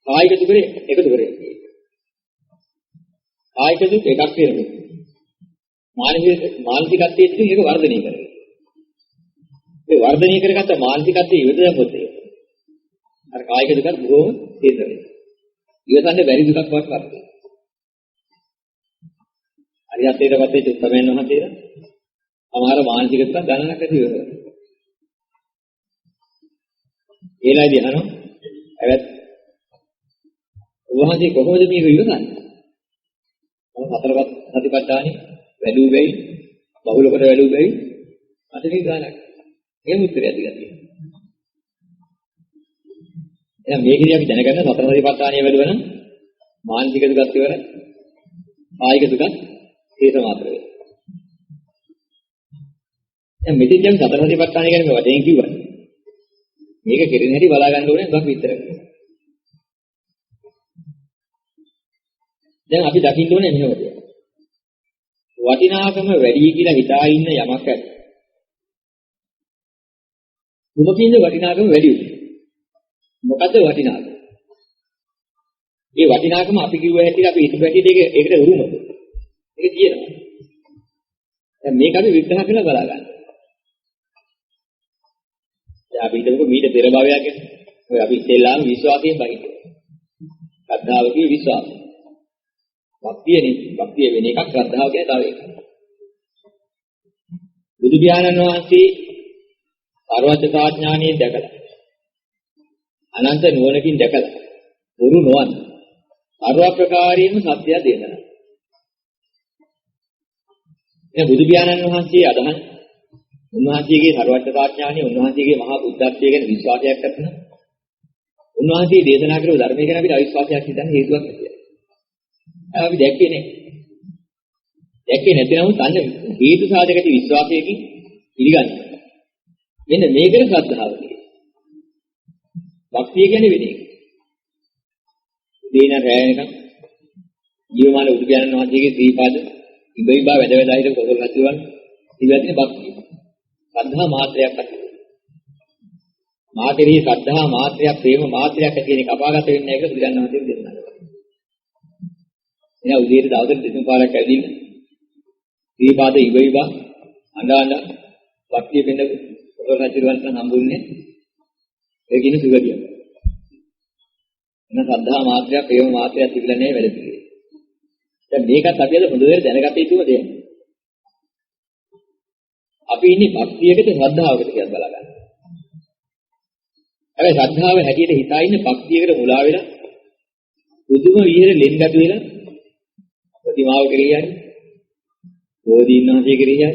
කායික දුකේ එකතු කරන්නේ. කායික දුක එකක් වෙනවා. මානසිකත්වයේ දුක ඒක වර්ධනය කරනවා. ඒ වර්ධනය කරගත්ත මානසිකත්වයේ ඉවත දැම්මොත් අර කායික දුකත් බොහොම තේරෙනවා. ඉවසන්නේ බැරි දුකක් වත් කරනවා. හරියට ඒකපත් චුත්තමයන් වහන්සේලා අමාර මානසික දුක ගණනක් ඇති වෙනවා. ඒලයිදී අහනවා ඇවත් වහන්සේ කොහොමද මේක ඉවසන්නේ? මම හතරපත් සතිපට්ඨානෙ වැඩි වෙයි බහුල කොට වැඩි වෙයි අතේ ගානක්. එහෙම උත්තරයක් දීලා තියෙනවා. එහෙනම් මේකදී අපි දැනගන්න සතර සතිපට්ඨානය වැඩිවන මානසික දුකත් ඉවරයි. කායික දුකත් හේත මාත්‍ර වේ. දැන් මෙතෙන් දැන් සතර සතිපට්ඨානය ගැන මේ වශයෙන් කිව්වා. මේක කෙරෙන හැටි බලා ගන්න ඕනේ බක් විතර. දැන් අපි දකින්න ඕනේ මෙහෙම දෙයක්. වටිනාකම වැඩි කියලා හිතා ඉන්න යමක් ඇත. මොකකින්ද වටිනාකම වැඩි වෙන්නේ? මොකද්ද වටිනාකම? මේ වටිනාකම අපි කිව්ව හැටියට අපි හිතුව හැටියට ඒකට උරුමද? ඒක තියෙනවා. දැන් මේක අපි විග්‍රහ කරලා බලා ගන්න. දැන් අපි හිතමුකෝ මීට පෙර භවයක් ගැන. ඔය අපි ඉස්සෙල්ලාම විශ්වාසයෙන් බහිනවා. ශ්‍රද්ධාව කිය විශ්වාසය. භක්තියනේ භක්තිය වෙන එකක් ශ්‍රද්ධාව කියන තව එකක්. බුදු පියාණන් වහන්සේ සර්වඥතා ඥානයෙන් දැකලා අනන්ත නුවණකින් දැකලා දුරු නොවන අරව ප්‍රකාරයෙන්ම සත්‍යය දෙනවා. මේ බුදු පියාණන් වහන්සේ අදහන උන්වහන්සේගේ සර්වඥතා ඥානය උන්වහන්සේගේ මහා බුද්ධත්වය ගැන විශ්වාසයක් ඇතින උන්වහන්සේ දේශනා කරපු ධර්මය ගැන අපිට අවිශ්වාසයක් හිතන්න හේතුවක් නැහැ. අපි දැක්කේ නැහැ. දැක්කේ නැතිනම් අන්න හේතු සාධක විශ්වාසයකින් පිළිගන්නවා. මෙන්න මේකට ශ්‍රද්ධාව කියන්නේ. භක්තිය කියන්නේ වෙන එක. දේන රැයනකම් ජීවමාන උදු පියාණන් වහන්සේගේ ශ්‍රීපාද ඉබයිබා වැද වැද හිට කොසල් රැතුවන් ඉවැදින භක්තිය. ශ්‍රද්ධා මාත්‍රයක් ඇති. මාතේහි ශ්‍රද්ධා මාත්‍රයක් ප්‍රේම මාත්‍රයක් ඇති කියන එක අපාගත වෙන්නේ නැහැ කියලා බුදුන් වහන්සේ දෙන්නා. එයා උදේට දවසට දෙතුන් පාරක් ඇවිදින්න. ශ්‍රීපාද ඉබයිබා අඬාඬ භක්තිය වෙන්න කොසල් රැතුවන් හම්බුන්නේ ඒ කියන සුගතිය. එන ශ්‍රද්ධා මාත්‍රයක් ප්‍රේම මාත්‍රයක් තිබිලා නැහැ වැඩ පිළිවෙල. දැන් මේකත් අපි අද හොඳට දැනගත යුතුම දෙයක්. අපි ඉන්නේ භක්තියකට ශ්‍රද්ධාවකට කියලා බලා ගන්න. හැබැයි ශ්‍රද්ධාව හැටියට හිතා ඉන්නේ භක්තියකට මුලා වෙලා බුදුම විහෙර ලෙන්ගතු වෙලා ප්‍රතිමාව කෙරෙහි යන්නේ. බෝධීන් වහන්සේ කෙරෙහි යන්නේ.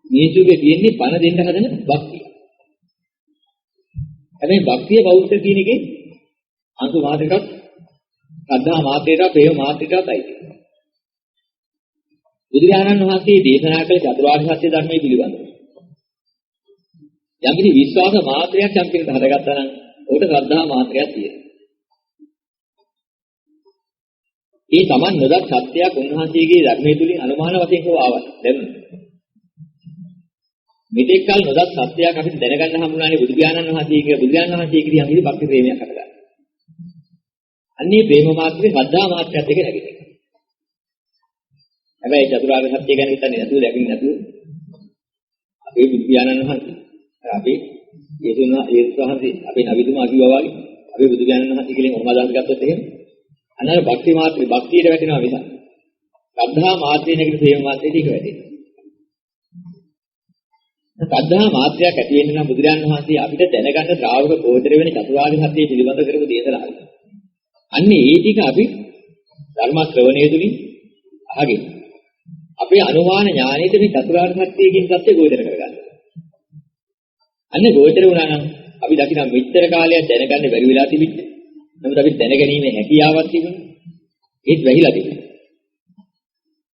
මේසුගේ තියෙන්නේ පණ දෙන්න හදන භක්තිය. හැබැයි භක්තිය බෞද්ධ කියන එකේ අංශු මාත්‍රයක් ශ්‍රද්ධා මාත්‍රයට ප්‍රේම මාත්‍රයටයි තියෙන්නේ. බුදුරජාණන් වහන්සේ දේශනා කළ චතුරාර්ය සත්‍ය ධර්මයේ පිළිබඳව යම් කිසි විශ්වාස මාත්‍රයක් යම් කෙනෙක් හදගත්තා නම් උකට ශ්‍රද්ධා මාත්‍රයක් තියෙනවා. ඒ Taman නොදත් සත්‍යයක් උන්වහන්සේගේ ධර්මයේ තුලින් අනුමාන වශයෙන් හෝ ආවත් දැන් මෙතෙක් කල නොදත් සත්‍යයක් අපිට දැනගන්න හම්බුනානේ බුදු පියාණන් වහන්සේ කියලා බුදුන් වහන්සේ කියන යම් භක්ති ප්‍රේමයක් හටගන්නවා. අන්නේ ප්‍රේම මාත්‍රේ ශ්‍රද්ධා මාත්‍රයත් එක නැගෙන්නේ. හැබැයි චතුරාර්ය සත්‍ය ගැන හිතන්නේ නැතුව දැකින් නැතුව අපේ බුදු පියාණන් වහන්සේ අපේ යේසුස් වහන්සේ අපේ නබිතුමා කිව්වා වගේ අපේ බුදු පියාණන් වහන්සේ කියලා මොනවද අදහස් ගත්තොත් එහෙම අන්නර භක්ති මාත්‍රේ භක්තියට වැටෙනවා මිසක් ශ්‍රද්ධා මාත්‍රේ නැගිට ප්‍රේම මාත්‍රේට එක වැටෙන්නේ. ශ්‍රද්ධා මාත්‍රයක් ඇති වෙන්න නම් බුදුරජාණන් වහන්සේ අපිට දැනගන්න ශ්‍රාවක ගෝචර වෙන චතුරාර්ය සත්‍ය පිළිබඳ කරපු දේශනා. අන්නේ ඒ ටික අපි ධර්ම ශ්‍රවණය තුලින් අහගෙන අපේ අනුමාන ඥානයේ මේ චතුරාර්ය සත්‍යයෙන් සත්‍ය ගෝචර කරගන්න. අන්නේ ගෝචර වුණා නම් අපි දකින්න මෙච්චර කාලයක් දැනගන්න බැරි වෙලා තිබිච්ච. නමුත් අපි දැනගැනීමේ හැකියාවක් තිබුණා. ඒත් වැහිලා තිබුණා.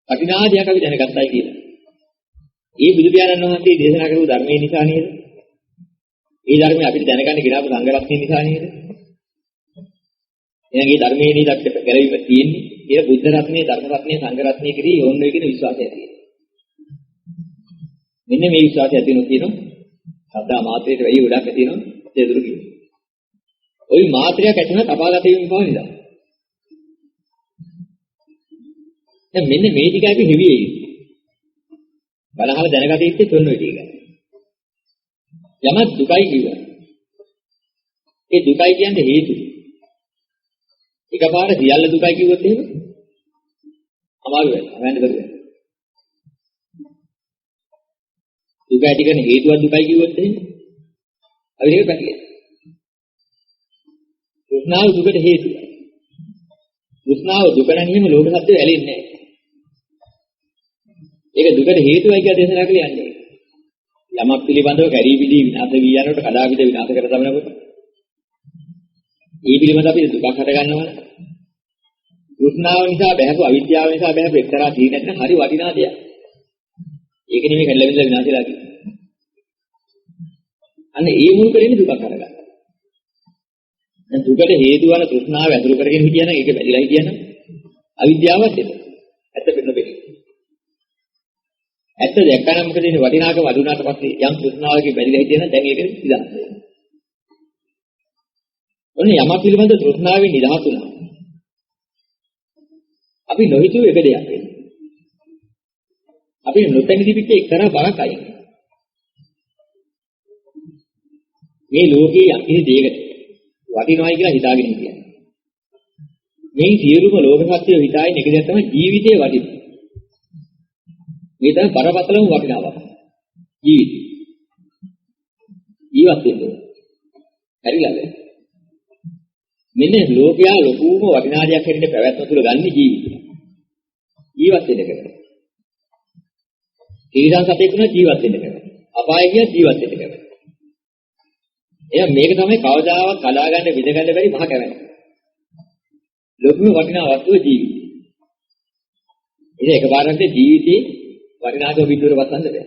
කටිනාදයක් අපි දැනගත්තයි කියලා. ඒ බුදු පියාණන් වහන්සේ දේශනා කරපු ධර්මයේ නිසා නේද? ඒ ධර්මය අපිට දැනගන්න ගිනාපු සංඝ රත්නය නිසා නේද? එහෙනම් මේ ධර්මයේ නේද අපිට ගැලවීම තියෙන්නේ. ඒ බුද්ධ රත්නයේ ධර්ම රත්නයේ සංඝ රත්නයේ කිරී යොන්න වෙන කියන විශ්වාසය තියෙනවා. මෙන්න මේ විශ්වාසය තියෙනවා කියනවා. සද්ධා මාත්‍රයට වැඩි ගොඩක් තියෙනවා. ඒ දුරු කියනවා. ওই මාත්‍රයක් ඇතුළත තපාගත වීම කොහොමද? දැන් මෙන්න මේ ටික අපි හෙවියේ බලහල දැනගත යුත්තේ තොන්න වෙටි එක. යමක් දුකයි කියනවා. ඒ දුකයි කියන්නේ හේතු. එකපාර සියල්ල දුකයි කිව්වොත් එහෙම අමාරු වෙනවා. අමයන්ද බැහැ. දුක ඇති කරන හේතුවක් දුකයි කිව්වොත් එහෙම අපි ඒක පැහැදිලි. තෘෂ්ණාව දුකට හේතුව. තෘෂ්ණාව දුක නැතිවම ලෝක සත්‍ය වැළෙන්නේ නැහැ. ඒක දුකට හේතුවයි කියලා දේශනා කළේ යන්නේ. යමක් පිළිබඳව කැරී බිදී විනාශ වී යනකොට කඩා බිද විනාශ කර තමනකොට ඒ පිළිබඳව අපි දුකක් හට ගන්නවා. තෘෂ්ණාව නිසා බහැපු අවිද්‍යාව නිසා බහැපු එක්තරා තීන නැත්නම් හරි වටිනා දෙයක්. ඒක නෙමෙයි කැඩලා බිඳලා විනාශලා කියන්නේ. අන්න ඒ මුල් කරගෙන දුකක් හටගන්නවා. දැන් දුකට හේතු වන තෘෂ්ණාව ඇතුළු කරගෙන හිටියනම් ඒක බැඳිලා හිටියනම් අවිද්‍යාවත් එද. ඇත්ත පිටු වෙන්නේ. ඇත්ත දැක්කම මොකද වෙන්නේ වටිනාකම අඩුනාට පස්සේ යම් තෘෂ්ණාවකින් බැඳිලා හිටියනම් දැන් ඒක නිදහස් වෙනවා. ඔන්න යම පිළිබඳ තෘෂ්ණාවෙන් නිදහස් වුණා. අපි නොහිතුව එක දෙයක් වෙන්නේ. අපි නොතැනි තිබිච්ච එක්තරා බරක් අයින්. මේ ලෝකේ යම් කිසි දෙයකට වටිනවයි කියලා හිතාගෙන ඉන්නේ. මේ සියලුම ලෝක සත්‍යය හිතාගෙන එක දෙයක් තමයි ජීවිතේ වටිනවා. මේ තමයි බරපතලම වටිනාවක්. ජීවිතය. ජීවත් වෙන්න. හරියද? මෙන්න ලෝකයා ලොකුම වටිනා දෙයක් හැටියට පැවැත්ම තුළ ගන්න ජීවිතය. ජීවත් වෙන්න කරනවා. ඊළඟ සතෙක් වුණා ජීවත් වෙන්න කරනවා. අපාය ගියා ජීවත් වෙන්න කරනවා. එහෙනම් මේක තමයි කවදාවත් කඩා ගන්න විඳ ගන්න බැරි මහ කැමැත්ත. ලොකුම වටිනා වස්තුව ජීවිතය. ඉතින් එකපාරට ජීවිතේ වටිනාකම බිඳුවර වසන්න බෑ.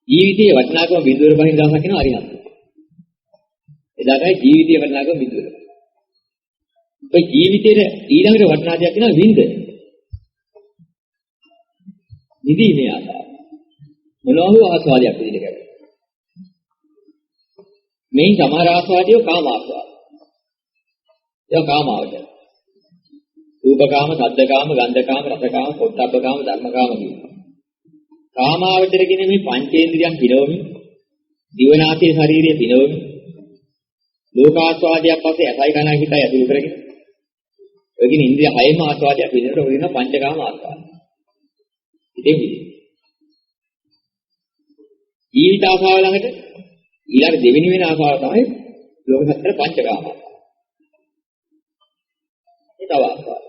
ජීවිතයේ වටිනාකම බිඳුවර බහින් දවසක් වෙනවා අරිහත්. එදාටයි ජීවිතයේ වටිනාකම බිඳුවර. ඔය ජීවිතේට ඊළඟට වටිනා දෙයක් වෙනවා විඳ. නිදීමේ ආසාව. මොනවා ආස්වාදයක් විදිහට කරන්නේ. මේ සමහර ආස්වාදියෝ කාම ආස්වාද. ඒක කාම ආවද. රූපකාම, සද්දකාම, ගන්ධකාම, රසකාම, පොට්ටබ්බකාම, ධර්මකාම කියනවා. කාමාවචර කියන මේ පංචේන්ද්‍රියන් පිනවමින්, දිවනාසය ශරීරයේ පිනවමින්, ලෝකාස්වාදයක් පස්සේ ඇසයි කනයි හිතයි ඇතුළු කරගෙන, ඔය කියන ඉන්ද්‍රිය හයම ආස්වාදයක් විදිහට ඔය කියන පංචකාම ආස්වාද. ඉතින් ජීවිත ආසාව ළඟට ඊළඟ දෙවෙනි වෙන ආසාව තමයි ලෝක සත්‍ය පංචකාම. ඒ තව ආසාව.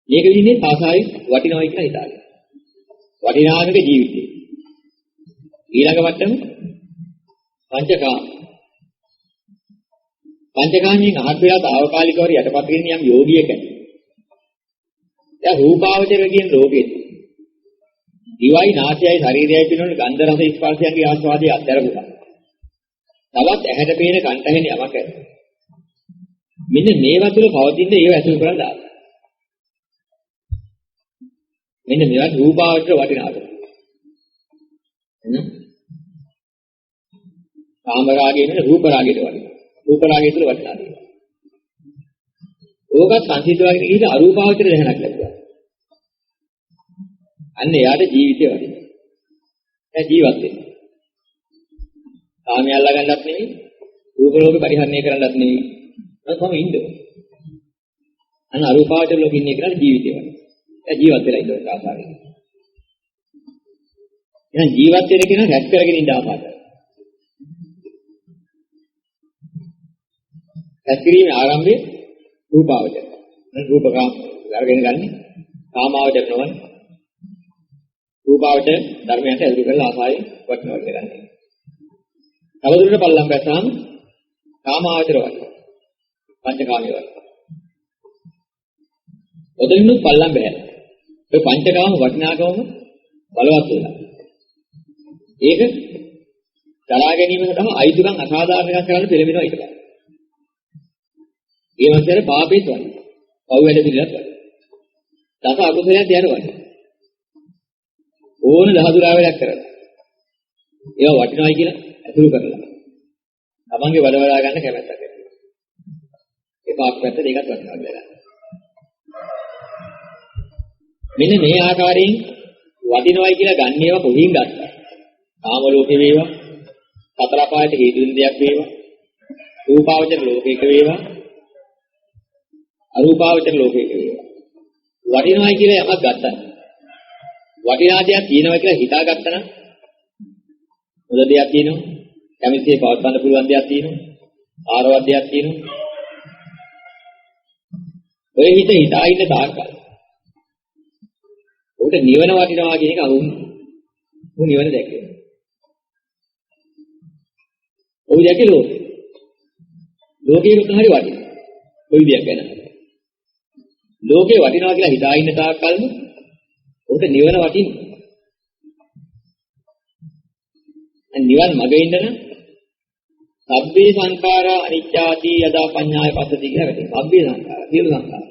මේක විදිහේ ආසාවයි වටිනවයි කියලා හිතාගන්න. වටිනාමික ජීවිතේ. ඊළඟ වට්ටම පංචකාම. පංචකාමයෙන් අහත් වෙලා తాවකාලිකව යටපත් වෙන යම් යෝගියෙක් ඇති. දැන් රූපාවචර කියන ලෝකෙදී දිවයි නාසයයි ශරීරයයි පිනවන ගන්ධ රස ස්පර්ශයන්ගේ ආස්වාදයේ අත්හැරපුවා. තවත් ඇහැට පේන කන්ට ඇහෙන යමක් ඇති. මෙන්න මේවා තුළ පවතින ඒව ඇතුළු කරලා දාන්න. මෙන්න මේවා රූපාවචර වටිනාකම. කාම රාගය නෙමෙයි රූප රාගයට වටිනවා. රූප රාගය තුළ වටිනා දේ. ඕකත් සංසිද්ධවගෙන ගිහින් අරූපාවචර දැනක් ලැබුවා. අන්න එයාට ජීවිතය වටිනවා. දැන් ජීවත් වෙන්න. කාමයේ අල්ලා ගන්නත් නෙමෙයි, රූප ලෝකේ පරිහරණය කරන්නත් නෙමෙයි. මම ඉන්න ඕනේ. අන්න අරූපාවචර ලෝකෙ ඉන්න එකට ජීවිතය වටිනවා. දැන් ජීවත් වෙලා ඉන්න ඕනේ ආසාවෙන්. එහෙනම් ජීවත් වෙන කෙනා රැස් කරගෙන ඉන්න ආපාතයි. රැස් කිරීමේ ආරම්භය රූපාවචර. රූපකාම අරගෙන ගන්න. කාමාවචර නොවන රූපාවචර ධර්මයන්ට ඇතුළු කරලා ආසාවෙන් වටනවා කියලා ගන්න. තවදුරටට පල්ලම් බැසාම කාමාවචර වටනවා. පංචකාමයේ වටනවා. ඔතනිනුත් පල්ලම් බැහැලා. ඒ පංචකාම වටිනාකම බලවත් වෙනවා. ඒක දරා ගැනීම සඳහා අයිතුකම් අසාධාරණයක් කරන්න පෙළඹෙනවා ඒක. ඒ වගේම පාපේත් වань. පව් වැඩ පිළිලක් වань. දස අකුසලයක් යනවා. ඕන දහදුරා වැඩක් කරලා. ඒවා වටිනවයි කියලා අතුරු කරලා. තමන්ගේ වැඩ වඩා ගන්න කැමැත්තක් ඇති. ඒ පාප පැත්ත දෙකක් වටිනවා කියලා. මෙන්න මේ ආකාරයෙන් වටිනවයි කියලා ගන්න ඒවා කොහින් ගත්තා? කාම ලෝකේ වේවා, සතර පායට හේතු වෙන දෙයක් වේවා, රූපාවචර ලෝකයක වේවා, අරූපාවචර ලෝකයක වේවා. වටිනවයි කියලා යමක් ගත්තා. වටිනා දෙයක් තියෙනවා කියලා හිතාගත්තා නම් හොඳ දෙයක් තියෙනවා, කැමතිසේ පවත්වන්න පුළුවන් දෙයක් තියෙනවා, ආරවත් දෙයක් තියෙනවා. ඔය හිතා ඉන්න තාක්කල්. උන්ට නිවන වටිනවා කියන එක අහුන්නේ. උන් නිවන දැක්කේ. ඔය දැකේ ලෝකේ. ලෝකේ උත් හරි වටිනවා. කොයි දෙයක් ගැන. ලෝකේ වටිනවා කියලා හිතා ඉන්න තාක්කල්ම උන්ට නිවන වටිනවා. නිවන් මඟ ඉන්න නම් සබ්බේ සංඛාරා අනිච්චාති යදා පඤ්ඤාය පස්සති කියලා වැටෙනවා. සබ්බේ සංඛාර, සියලු සංඛාර.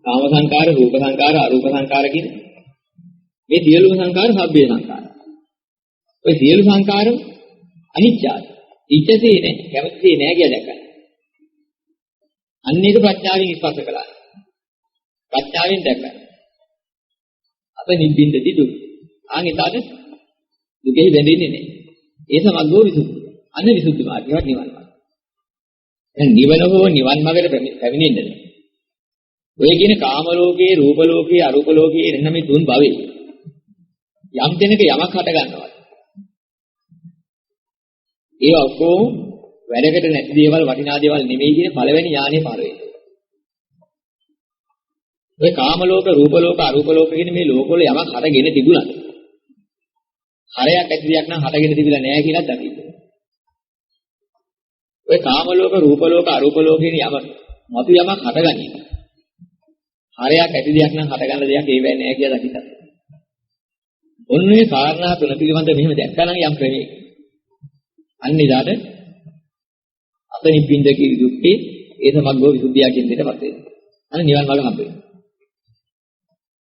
කාම සංඛාර, රූප සංඛාර, අරූප සංඛාර කියන මේ සියලු සංඛාර සබ්බේ සංඛාර. ඔය සියලු සංඛාර අනිච්චයි. ඉච්ඡසේ නැහැ, කැමතිසේ නැහැ කියලා දැක්කා. අන්න ඒක ප්‍රඥාවෙන් ස්පර්ශ කළා. ප්‍රඥාවෙන් දැක්කා. අප නිබ්බින්දති දුක්. ආනිතාද දුකෙහි බැඳෙන්නේ නැහැ. ඒ සමග්ගෝ විසුද්ධි. අන්න විසුද්ධි මාර්ගයවත් නිවන් මාර්ගය. දැන් නිවන හෝ නිවන් මාර්ගයට පැමිණෙන්නේ. ඔය කියන කාම ලෝකේ, රූප ලෝකේ, අරූප ලෝකේ එන්න මේ තුන් භවෙ. යම් දෙනක යමක් හට ගන්නවා. ඒවා ඔක්කොම වැඩකට නැති දේවල්, වටිනා දේවල් නෙමෙයි කියන පළවෙනි ඥානෙ පාර වෙනවා. ඔය කාම ලෝක, රූප ලෝක, අරූප ලෝක කියන මේ ලෝකවල යමක් හටගෙන තිබුණා. හරයක් ඇති දෙයක් නම් හටගෙන තිබිලා නැහැ කියලා දකින්න. ඔය කාම ලෝක, රූප ලෝක, අරූප ලෝක කියන යමක් මතු යමක් හටගන්නේ. හරයක් ඇති දෙයක් නම් හටගන්න දෙයක් ඒ වෙන්නේ නැහැ කියලා දකින්න. ඔන්නේ කාරණා තුන පිළිබඳව මෙහෙම දැක්කනම් යම් ක්‍රමයක. අන්න ඉදාට අතනිපින්දකි දුක්ඛේ ඒ සමග්ගෝ විසුද්ධිය කියන දෙයටපත් වෙනවා. අන්න නිවන් මාර්ග හම්බ වෙනවා.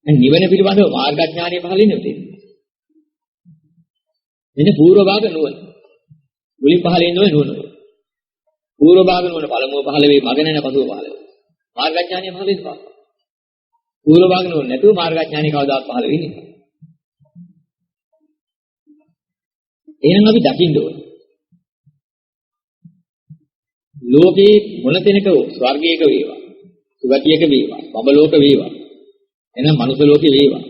දැන් නිවන පිළිබඳව මාර්ගඥානය පහළ වෙන්නේ උතේ. මෙන්න පූර්ව භාග නුවණ. මුලින් පහළ වෙන්නේ නුවණ. පූර්ව භාග නුවණ පළමුව පහළ වෙයි මග නැන පසුව පහළ වෙයි. මාර්ගඥානය පහළ වෙනවා. පූර්ව භාග නුවණ නැතුව මාර්ගඥානය කවදාවත් පහළ වෙන්නේ නැහැ. එහෙනම් අපි දකින්න ඕනේ. ලෝකේ මොන තැනක ස්වර්ගයක වේවා, සුගතියක වේවා, බඹලෝක වේවා, එහෙනම් මනුෂ්‍ය ලෝකේ වේවා.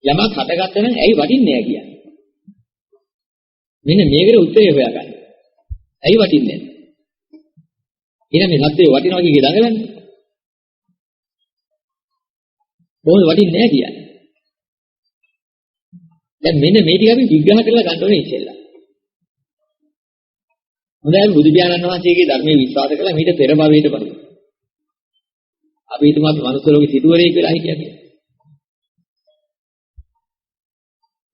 යමක් හටගත්තා නම් ඇයි වටින්නේ නැහැ කියන්නේ. මෙන්න මේකට උත්තරය හොයාගන්න. ඇයි වටින්නේ නැහැ? එහෙනම් මේ සත්‍යය වටිනවා කියන එක දඟලන්නේ. කොහොමද වටින්නේ නැහැ කියන්නේ? දැන් මෙන්න මේ ටික අපි විග්‍රහ කරලා ගන්න ඕනේ ඉතින්ලා. හොඳයි බුදු පියාණන් වහන්සේගේ ධර්මයේ විශ්වාස කළා මීට පෙර භවයට බලමු. අපි හිතමු අපි මනුස්ස ලෝකේ සිටුවරයෙක් වෙලා හිටියා කියලා.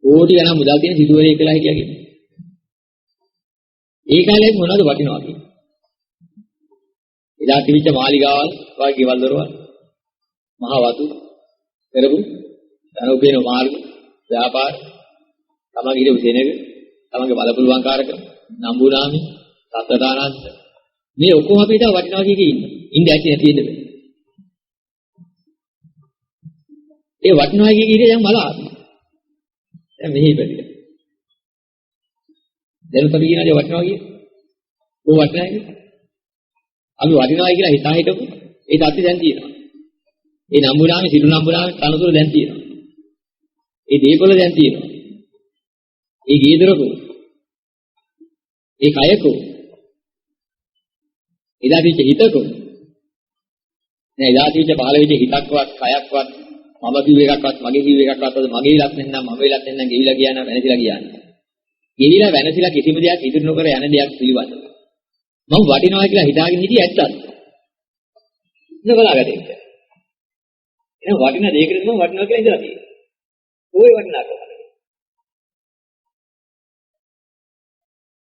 කෝටි ගණන් මුදල් තියෙන සිටුවරයෙක් වෙලා හිටියා කියලා. ඒ කාලේ මොනවද වටිනවා කියන්නේ? එදා තිබිච්ච මාලිගාවල්, වගේ ගෙවල් දොරවල්, මහ වතු, පෙරපු, ධනෝපේන මාර්ග, ව්‍යාපාර, තමන්ගේ ඉරේ සෙනඟ, තමන්ගේ බලපුලුවන්කාරකම් නම්බුනාමි, සතරානන්ද මේ ඔක්කොම අපිට වටිනවා කිය ඉන්න ඇති නැති ඉන්න බෑ. ඒ වටිනවා කිය ඉතින් දැන් මල ආත්ම. දැන් මෙහි ඉපදිලා. දැන් අපි කියනවාද වටිනවා කිය? කො වටිනවා කිය? අපි වටිනවා කියලා හිතා හිටපු ඒ தත්ති දැන් තියෙනවා. ඒ නම්බුනාමි, සිළු නම්බුනාමි තනතුර දැන් තියෙනවා. ඒ දීපල දැන් තියෙනවා. ඒ ගීදරකෝ. ඒ කයකෝ. එදා තිබිච්ච හිතකෝ. නෑ එදා තිබිච්ච පහළ වෙච්ච හිතක්වත්, කයක්වත්, මම කිව්ව එකක්වත්, මගේ කිව්ව එකක්වත් අද මගේ ඉලක්ක නැත්නම් මම වෙලක් නැත්නම් ගෙවිලා ගියා වෙනසිලා ගියා. ගෙවිලා වෙනසිලා කිසිම දෙයක් ඉදිරි නොකර යන දෙයක් පිළිබඳ. මම වටිනවා කියලා හිතාගෙන හිටියේ ඇත්තද? නබලාගත්තේ. එහෙනම් වටින දෙයකට මම වටිනවා කියලා ඉඳලා තියෙනවා. කොයි වටිනාකමද?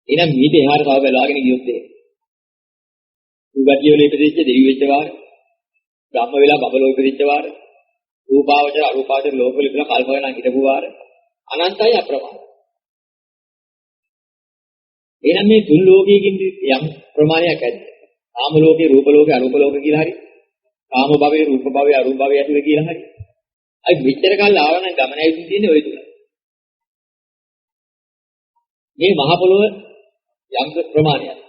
එහෙනම් මේක එහාට තව බලාගෙන ගියොත් ඒ උගතිය වල ඉපදෙච්ච දෙවි වෙච්ච වාර, බ්‍රහ්ම වෙලා බබලෝ ඉපදෙච්ච වාර, රූපාවචර අරූපාවචර ලෝකවල ඉඳලා කල්ප වෙනා හිටපු වාර අනන්තයි අප්‍රමාණයි. එහෙනම් මේ තුන් ලෝකයකින් යම් ප්‍රමාණයක් ඇද්ද? කාම ලෝකේ, රූප ලෝකේ, අරූප ලෝකේ කියලා හරි, කාම භවයේ, රූප භවයේ, අරූප භවයේ ඇතුලේ කියලා හරි. අයි මෙච්චර කල් ආවනම් ගමන ඇවිත් තියෙන්නේ ওই තුන. මේ මහ පොළොව යම් ප්‍රමාණයක්.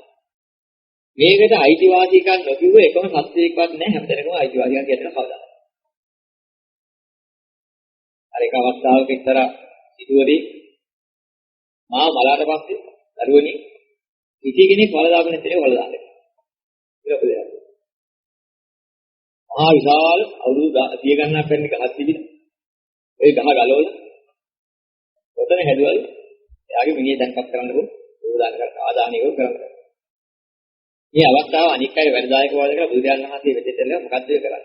මේකට අයිතිවාසිකම් නොකියුව එකම සත්‍යයක්වත් නැහැ හැමතැනකම අයිතිවාසිකම් කියන කවදා. අර එක අවස්ථාවක එක්තරා සිටුවරේ මා මලාට පස්සේ දරුවනි කිසි කෙනෙක් වල දාගෙන නැතිනේ වල දාන්නේ. කියලා බලන්න. මහා විශාල අවුරුදු 100 ගණනක් වෙන ගහක් තිබිලා. ඒ ගහ ගලවලා ඔතන හැදුවලු. එයාගේ මිනිහ දැන්පත් කරන්නකො උදාන කරලා ආදානියව කරන්නේ. මේ අවස්ථාව අනික් අය වැඩදායක වාද කරලා බුදුරජාණන් වහන්සේ වෙතෙටලා මොකද්ද කරන්නේ?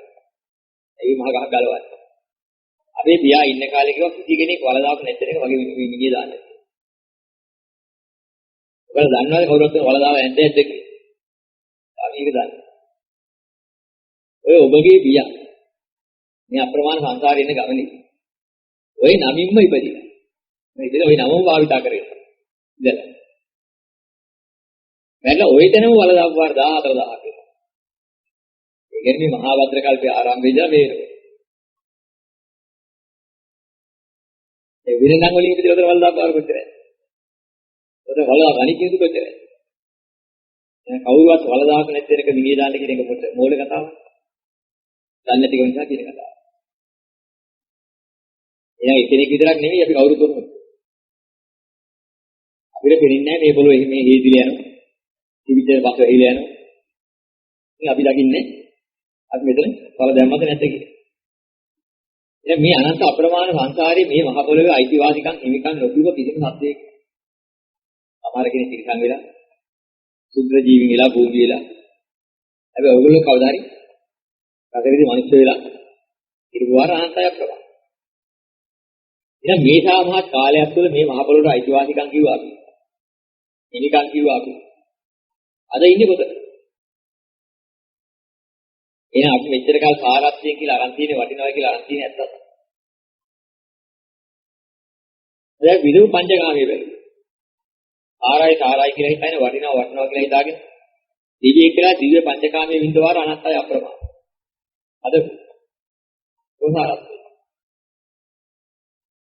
ඒ මහ ගහ ගලවන්නේ. අපි පියා ඉන්න කාලේ කිව්වා කිසි කෙනෙක් වල දාපු නැති එක වගේ මිනිහ දාන්නේ. ඔයාලා දන්නවද කවුරුත් වල දාව නැද්ද කියලා? අපි ඒක දන්නේ. ඔය ඔබගේ පියා මේ අප්‍රමාණ සංසාරේ ඉන්න ගමනේ ඔය නමින්ම ඉපදිලා. මේ ඉතින් ඔය නමම භාවිතා කරගෙන. ඉඳලා. මැරලා ඔය තැනම වල දාපු වාර 14000ක් වෙනවා. ඒ කියන්නේ මේ මහා භද්‍ර කල්පයේ ආරම්භයේදී මේ ඒ විරණන් වලින් ඉතින් උතර වල දාපු වාර කොච්චරද? උතර වල ගණි කිව්තු කොච්චරද? දැන් කවුරුවත් වල දාක නැති වෙනක විනිය දාන්න කියන එක මොකද? මූල කතාව. දන්නේ නැති කෙනා නිසා කියන කතාව. එහෙනම් එකිනෙක විතරක් නෙමෙයි අපි කවුරු කරමු. අපිට පේන්නේ නැහැ මේ පොළොවේ මේ හේදිලා යනවා. ජීවිතේ වාස වෙහිලා යනවා. ඉතින් අපි දකින්නේ අපි මෙතන වල දැම්මද නැද්ද කියලා. එහෙනම් මේ අනන්ත අප්‍රමාණ සංසාරේ මේ මහ පොළොවේ අයිතිවාසිකම් හිමිකම් නොකියව කිසිම සත්‍යයක්. අමාර කෙනෙක් තිරසං වෙලා සුද්ධ ජීවීන් වෙලා භූමි වෙලා හැබැයි ඔයගොල්ලෝ කවදා හරි රටේදී මිනිස්සු වෙලා ඉරුවාර අනන්තය අප්‍රමාණ. එහෙනම් මේ සාමහත් කාලයක් තුළ මේ මහ පොළොවට අයිතිවාසිකම් කිව්වා අපි. හිමිකම් කිව්වා අපි. අද ඉන්නේ කොතනද? එහෙනම් අපි මෙච්චර කාල සාරත්වයෙන් කියලා අරන් තියෙන්නේ වටිනවා කියලා අරන් තියෙන්නේ ඇත්තද? දැන් විදු පංචකාමයේ බැලුවා. ආරයි සාරයි කියලා හිතන්නේ වටිනවා කියලා හිතාගෙන දිව්‍යයෙක් කියලා දිව්‍ය පංචකාමයේ විඳවාර අනත්තයි අප්‍රමාණ. අද කොහොමද?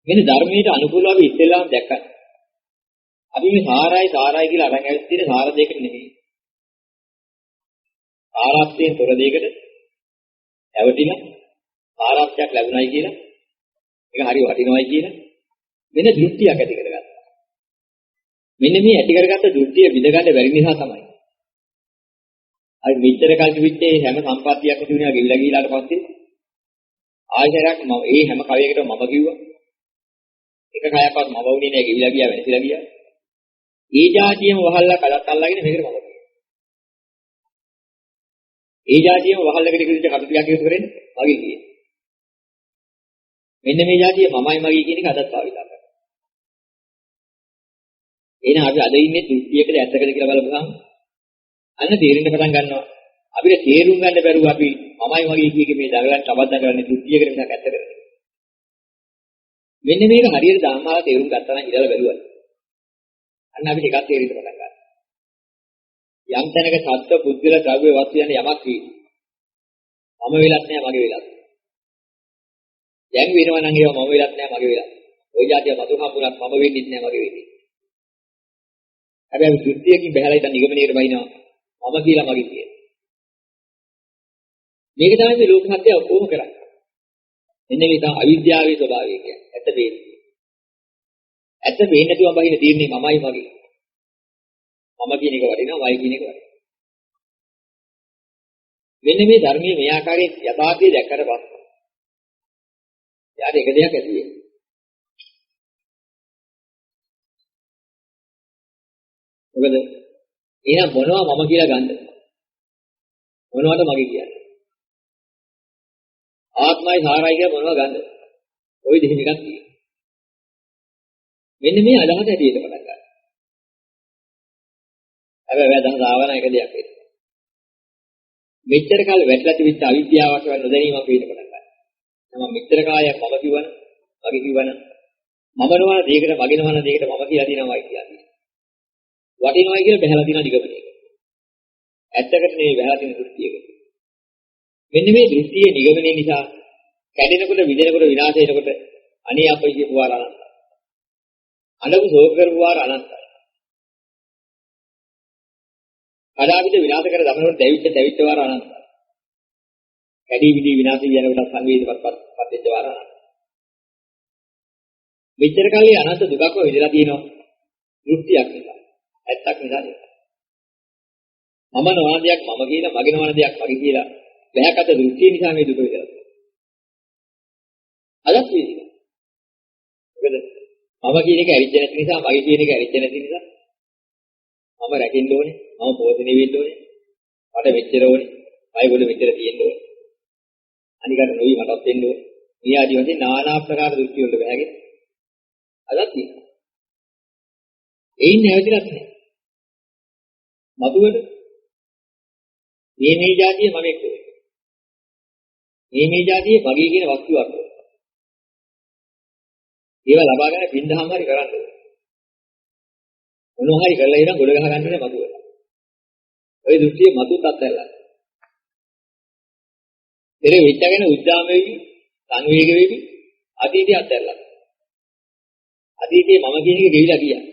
මෙන්න ධර්මයට අනුකූලව අපි ඉස්සෙල්ලාම දැක්කා. අපි මේ සාරයි කියලා අරන් ඇවිත් තියෙන සාර දෙයකට නෙමෙයි. ආරක්ෂයෙන් තොර දෙයකට ඇවටිලා ආරක්ෂයක් ලැබුණයි කියලා ඒක හරි වටිනවයි කියලා මෙන්න දෘෂ්ටියක් ඇති කරගත්තා. මෙන්න මේ ඇති කරගත්ත දෘෂ්ටිය විඳගන්න බැරි නිසා තමයි. අයි මෙච්චර කල් කිවිච්චේ හැම සම්පත්තියක්ම තිබුණා ගෙවිලා ගිහලාට පස්සේ ආයෙත් මම ඒ හැම කවයකටම මම කිව්වා. එක කයක්වත් මම වුණේ නෑ ගෙවිලා ගියා වෙනසිලා ගියා. ඒ જાතියෙම වහල්ලා කලත් අල්ලගෙන මේකට මම කිව්වා. ඒ જાතියෙම වහල්ලකට කිවිච්ච කටුටියක් එකතු කරන්නේ මගේ කියේ. මෙන්න මේ જાතිය මමයි මගේ කියන එක අදත් භාවිතා කරනවා. එහෙනම් අපි අද ඉන්නේ දෘෂ්ටියකද ඇත්තකද කියලා බලපුවාම අන්න තේරෙන්න පටන් ගන්නවා. අපිට තේරුම් ගන්න බැරුව අපි මමයි මගේ කියකේ මේ දඟලන් තබද්දා කරන්නේ දෘෂ්ටියකට මිසක් ඇත්තකට නෙවෙයි. මෙන්න මේක හරියට ධර්මාලා තේරුම් ගත්තා නම් ඉඳලා බැලුවා. අන්න අපිට එකක් තේරෙන්න පටන් ගන්නවා. යම් තැනක සත්‍ය බුද්ධිල ද්‍රව්‍ය වස්තු යන යමක් වී. මම වෙලක් නෑ මගේ වෙලක්. දැන් වෙනවා නම් ඒවා මම වෙලක් නෑ මගේ වෙලක්. ওই જાතිය මතු හම්බුණත් මම වෙන්නේ නෑ මගේ වෙන්නේ. හැබැයි දෘෂ්ටියකින් බහැලා ඉතින් නිගමනයේට බයිනවා. මම කියලා මගේ කියන. මේක තමයි මේ ලෝක සත්‍ය ඔක්කොම කරන්නේ. එන්නේ මේ තමයි අවිද්‍යාවේ ස්වභාවය කියන්නේ. ඇත්ත දෙන්නේ. ඇත්ත වෙන්නේ නැතුව බහින තීරණේ මමයි මගේ. මම කියන එක වටිනවා මයි කියන එක වටිනවා. මෙන්න මේ ධර්මයේ මේ ආකාරයෙන් යථාර්ථය දැක්කට පස්සේ යාට එක දෙයක් ඇති වෙනවා. මොකද එහෙනම් මොනවා මම කියලා ගන්නද? මොනවට මගේ කියන්නේ? ආත්මයි සාරයි කියලා මොනවා ගන්නද? ওই දෙහිම එකක් තියෙනවා. මෙන්න මේ අදහස ඇටියට පටන් ගන්නවා. හැබැයි අදහස ආවන එක දෙයක් වෙනවා. මෙච්චර කාල වැටලා තිබිච්ච අවිද්‍යාවක් වෙන නොදැනීමක් වෙන්න පටන් ගන්නවා. මම මෙච්චර කාලයක් මම කිව්වන, මගේ කිව්වන, මම නොවන දෙයකට මගේ නොවන දෙයකට මම කියලා දිනවයි කියලා. වටිනවයි කියලා බහැලා දින නිගමනයක. ඇත්තකට නෙවෙයි බහැලා දින දෘෂ්ටියක. මෙන්න මේ දෘෂ්ටියේ නිගමනය නිසා කැඩෙනකොට විදෙනකොට විනාශ වෙනකොට අනේ අපේ කියපුවා අනන්තයි. අනබු සෝක කරුවා අනන්තයි. අදාවිද විනාශ කර දමනකොට දැවිච්ච වාර අනන්තයි. කැඩි විදි විනාශ යනකොට සංවේදපත්පත් වෙච්ච වාර අනන්තයි. මෙච්චර කාලේ අනන්ත දුකක්ව විඳලා තියෙනවා දෘෂ්ටියක් නිසා. ඇත්තක් නිසා නෙවෙයි. මම නොවන දෙයක් මම කියලා මගේ නොවන දෙයක් මගේ කියලා බහැකට දෘෂ්ටිය නිසා මේ දුක විඳලා තියෙනවා. අදත් වේදික. මොකද මම කියන එක ඇරිච්ච නැති නිසා මගේ කියන එක ඇරිච්ච නැති නිසා මම රැකෙන්න ඕනේ මම පෝෂණය වෙන්න ඕනේ මට මෙච්චර ඕනේ මයි වල මෙච්චර තියෙන්න ඕනේ අනිකට නොවි මටත් වෙන්න ඕනේ මේ ආදි වශයෙන් নানা ආකාර දෘෂ්ටි වලට බහැගෙන අදත් තියෙනවා. ඒින් නැවතිලත් නැහැ. මතුවද මේ જાතිය මම එක්ක මේ જાතිය මගේ කියන වස්තුවක්. ඒවා ලබා ගන්න පින්දහම හරි කරන්න ඕනේ. මොනවා හරි කරලා ඉතින් ගොඩ ගහ ගන්න ඕනේ මතුවද. ඔය දෘෂ්ටිය මතුත් අත්හැරලා. ඉතින් විචාගෙන උද්දාම වෙවි සංවේග වෙවි අතීතය අත්හැරලා. අතීතයේ මම කියන එක ගෙවිලා ගියා.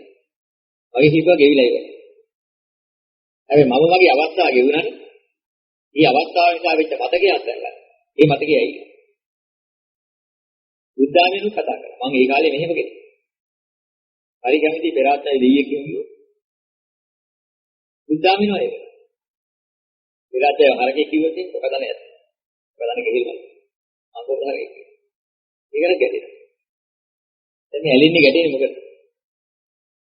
මගේ හිතුවා ගෙවිලා ඉවරයි. හැබැයි මම මගේ අවස්ථාව ගෙවුණානේ. මේ අවස්ථාව නිසා වෙච්ච මතකයක් අත්හැරලා. ඒ මතකය ඇයි? උද්දාමෙනු කතා කරා. මම ඒ කාලේ මෙහෙම කෙනෙක්. හරි කැමති පෙරාත්තයි දෙයියෙක් කියනවා. උද්දාමෙනු අය. පෙරාත්තය හරකේ කිව්වොත් මොකද නැහැ. මොකද ගෙහිල්ම. අංගොත් හරි. ඒකට ගැටෙනවා. දැන් මේ ඇලින්නේ ගැටෙන්නේ මොකද?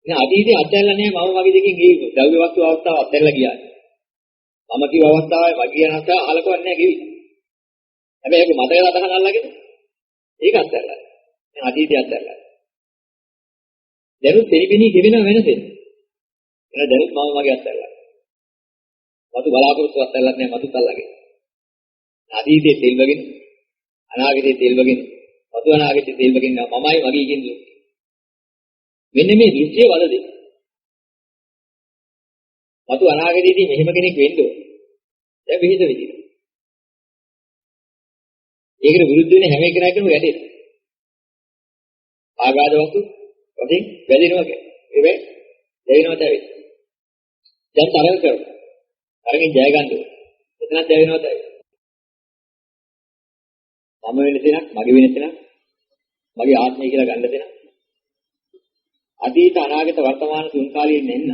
ඉතින් අතීතේ අත්හැරලා නැහැ මම වගේ දෙකින් ගේ ද්‍රව්‍ය වස්තු අවස්ථාව අත්හැරලා ගියා. මම කිව්ව අවස්ථාවේ මගේ අනස්ථාව අහලකවත් නැහැ ගෙවි. හැබැයි ඒක මතක රටහන් අල්ලගෙන ඒක අත්හැරලා. දැන් අතීතය අත්හැරලා. දැනුත් දෙනිපෙනී ගෙවෙනව වෙනසෙ. එන දැනුත් මම මගේ අත්හැරලා. මතු බලාපොරොත්තු අත්හැරලා නැහැ මතුත් අල්ලගෙන. අතීතයේ තෙල්වගෙන අනාගතයේ තෙල්වගෙන මතු අනාගතයේ තෙල්වගෙන මමයි මගේ කියන්නේ. මෙන්න මේ දෘශ්‍ය වලදී මතු අනාගතයේදී මෙහෙම කෙනෙක් වෙන්න ඕන. දැන් විහිද විදිහට. ඒකට විරුද්ධ වෙන හැම එකනකටම වැඩෙනවා. ආගාද වස්තු වශයෙන් වැඩෙනවා කියන්නේ. ඒ වෙයි දැවෙනවා දැවෙයි. දැන් තරඟ කරනවා. තරගෙන් ජය ගන්න ඕන. එතනත් දැවෙනවා දැවෙයි. මම වෙන තැනක් මගේ වෙන තැනක් මගේ ආත්මය කියලා ගන්න තැනක්. අතීත අනාගත වර්තමාන තුන් කාලයෙන් නෙන්න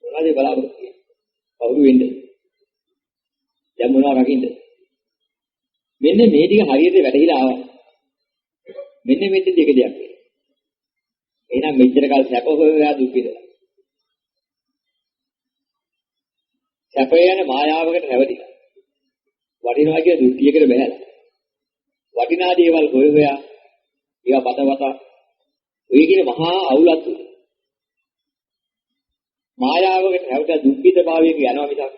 මොනවද බලාපොරොත්තු වෙන්නේ? කවුරු වෙන්නේ? දැන් මොනවා රකින්නද? මෙන්න මේ ටික හරියට වැටහිලා ආවා. මෙන්න මෙන්න දෙක දෙයක්. එහෙනම් මෙච්චර කාල සැප හොයලා දුක් විඳලා. සැපය යන මායාවකට නැවතිලා. වටිනවා කියන දෘෂ්ටියකට බැහැලා. වටිනා දේවල් හොය හොයා ඒවා බතවත ඔය කියන මහා අවුලක් මායාවකට නැවත දුක්ඛිත භාවයක යනවා මිසක්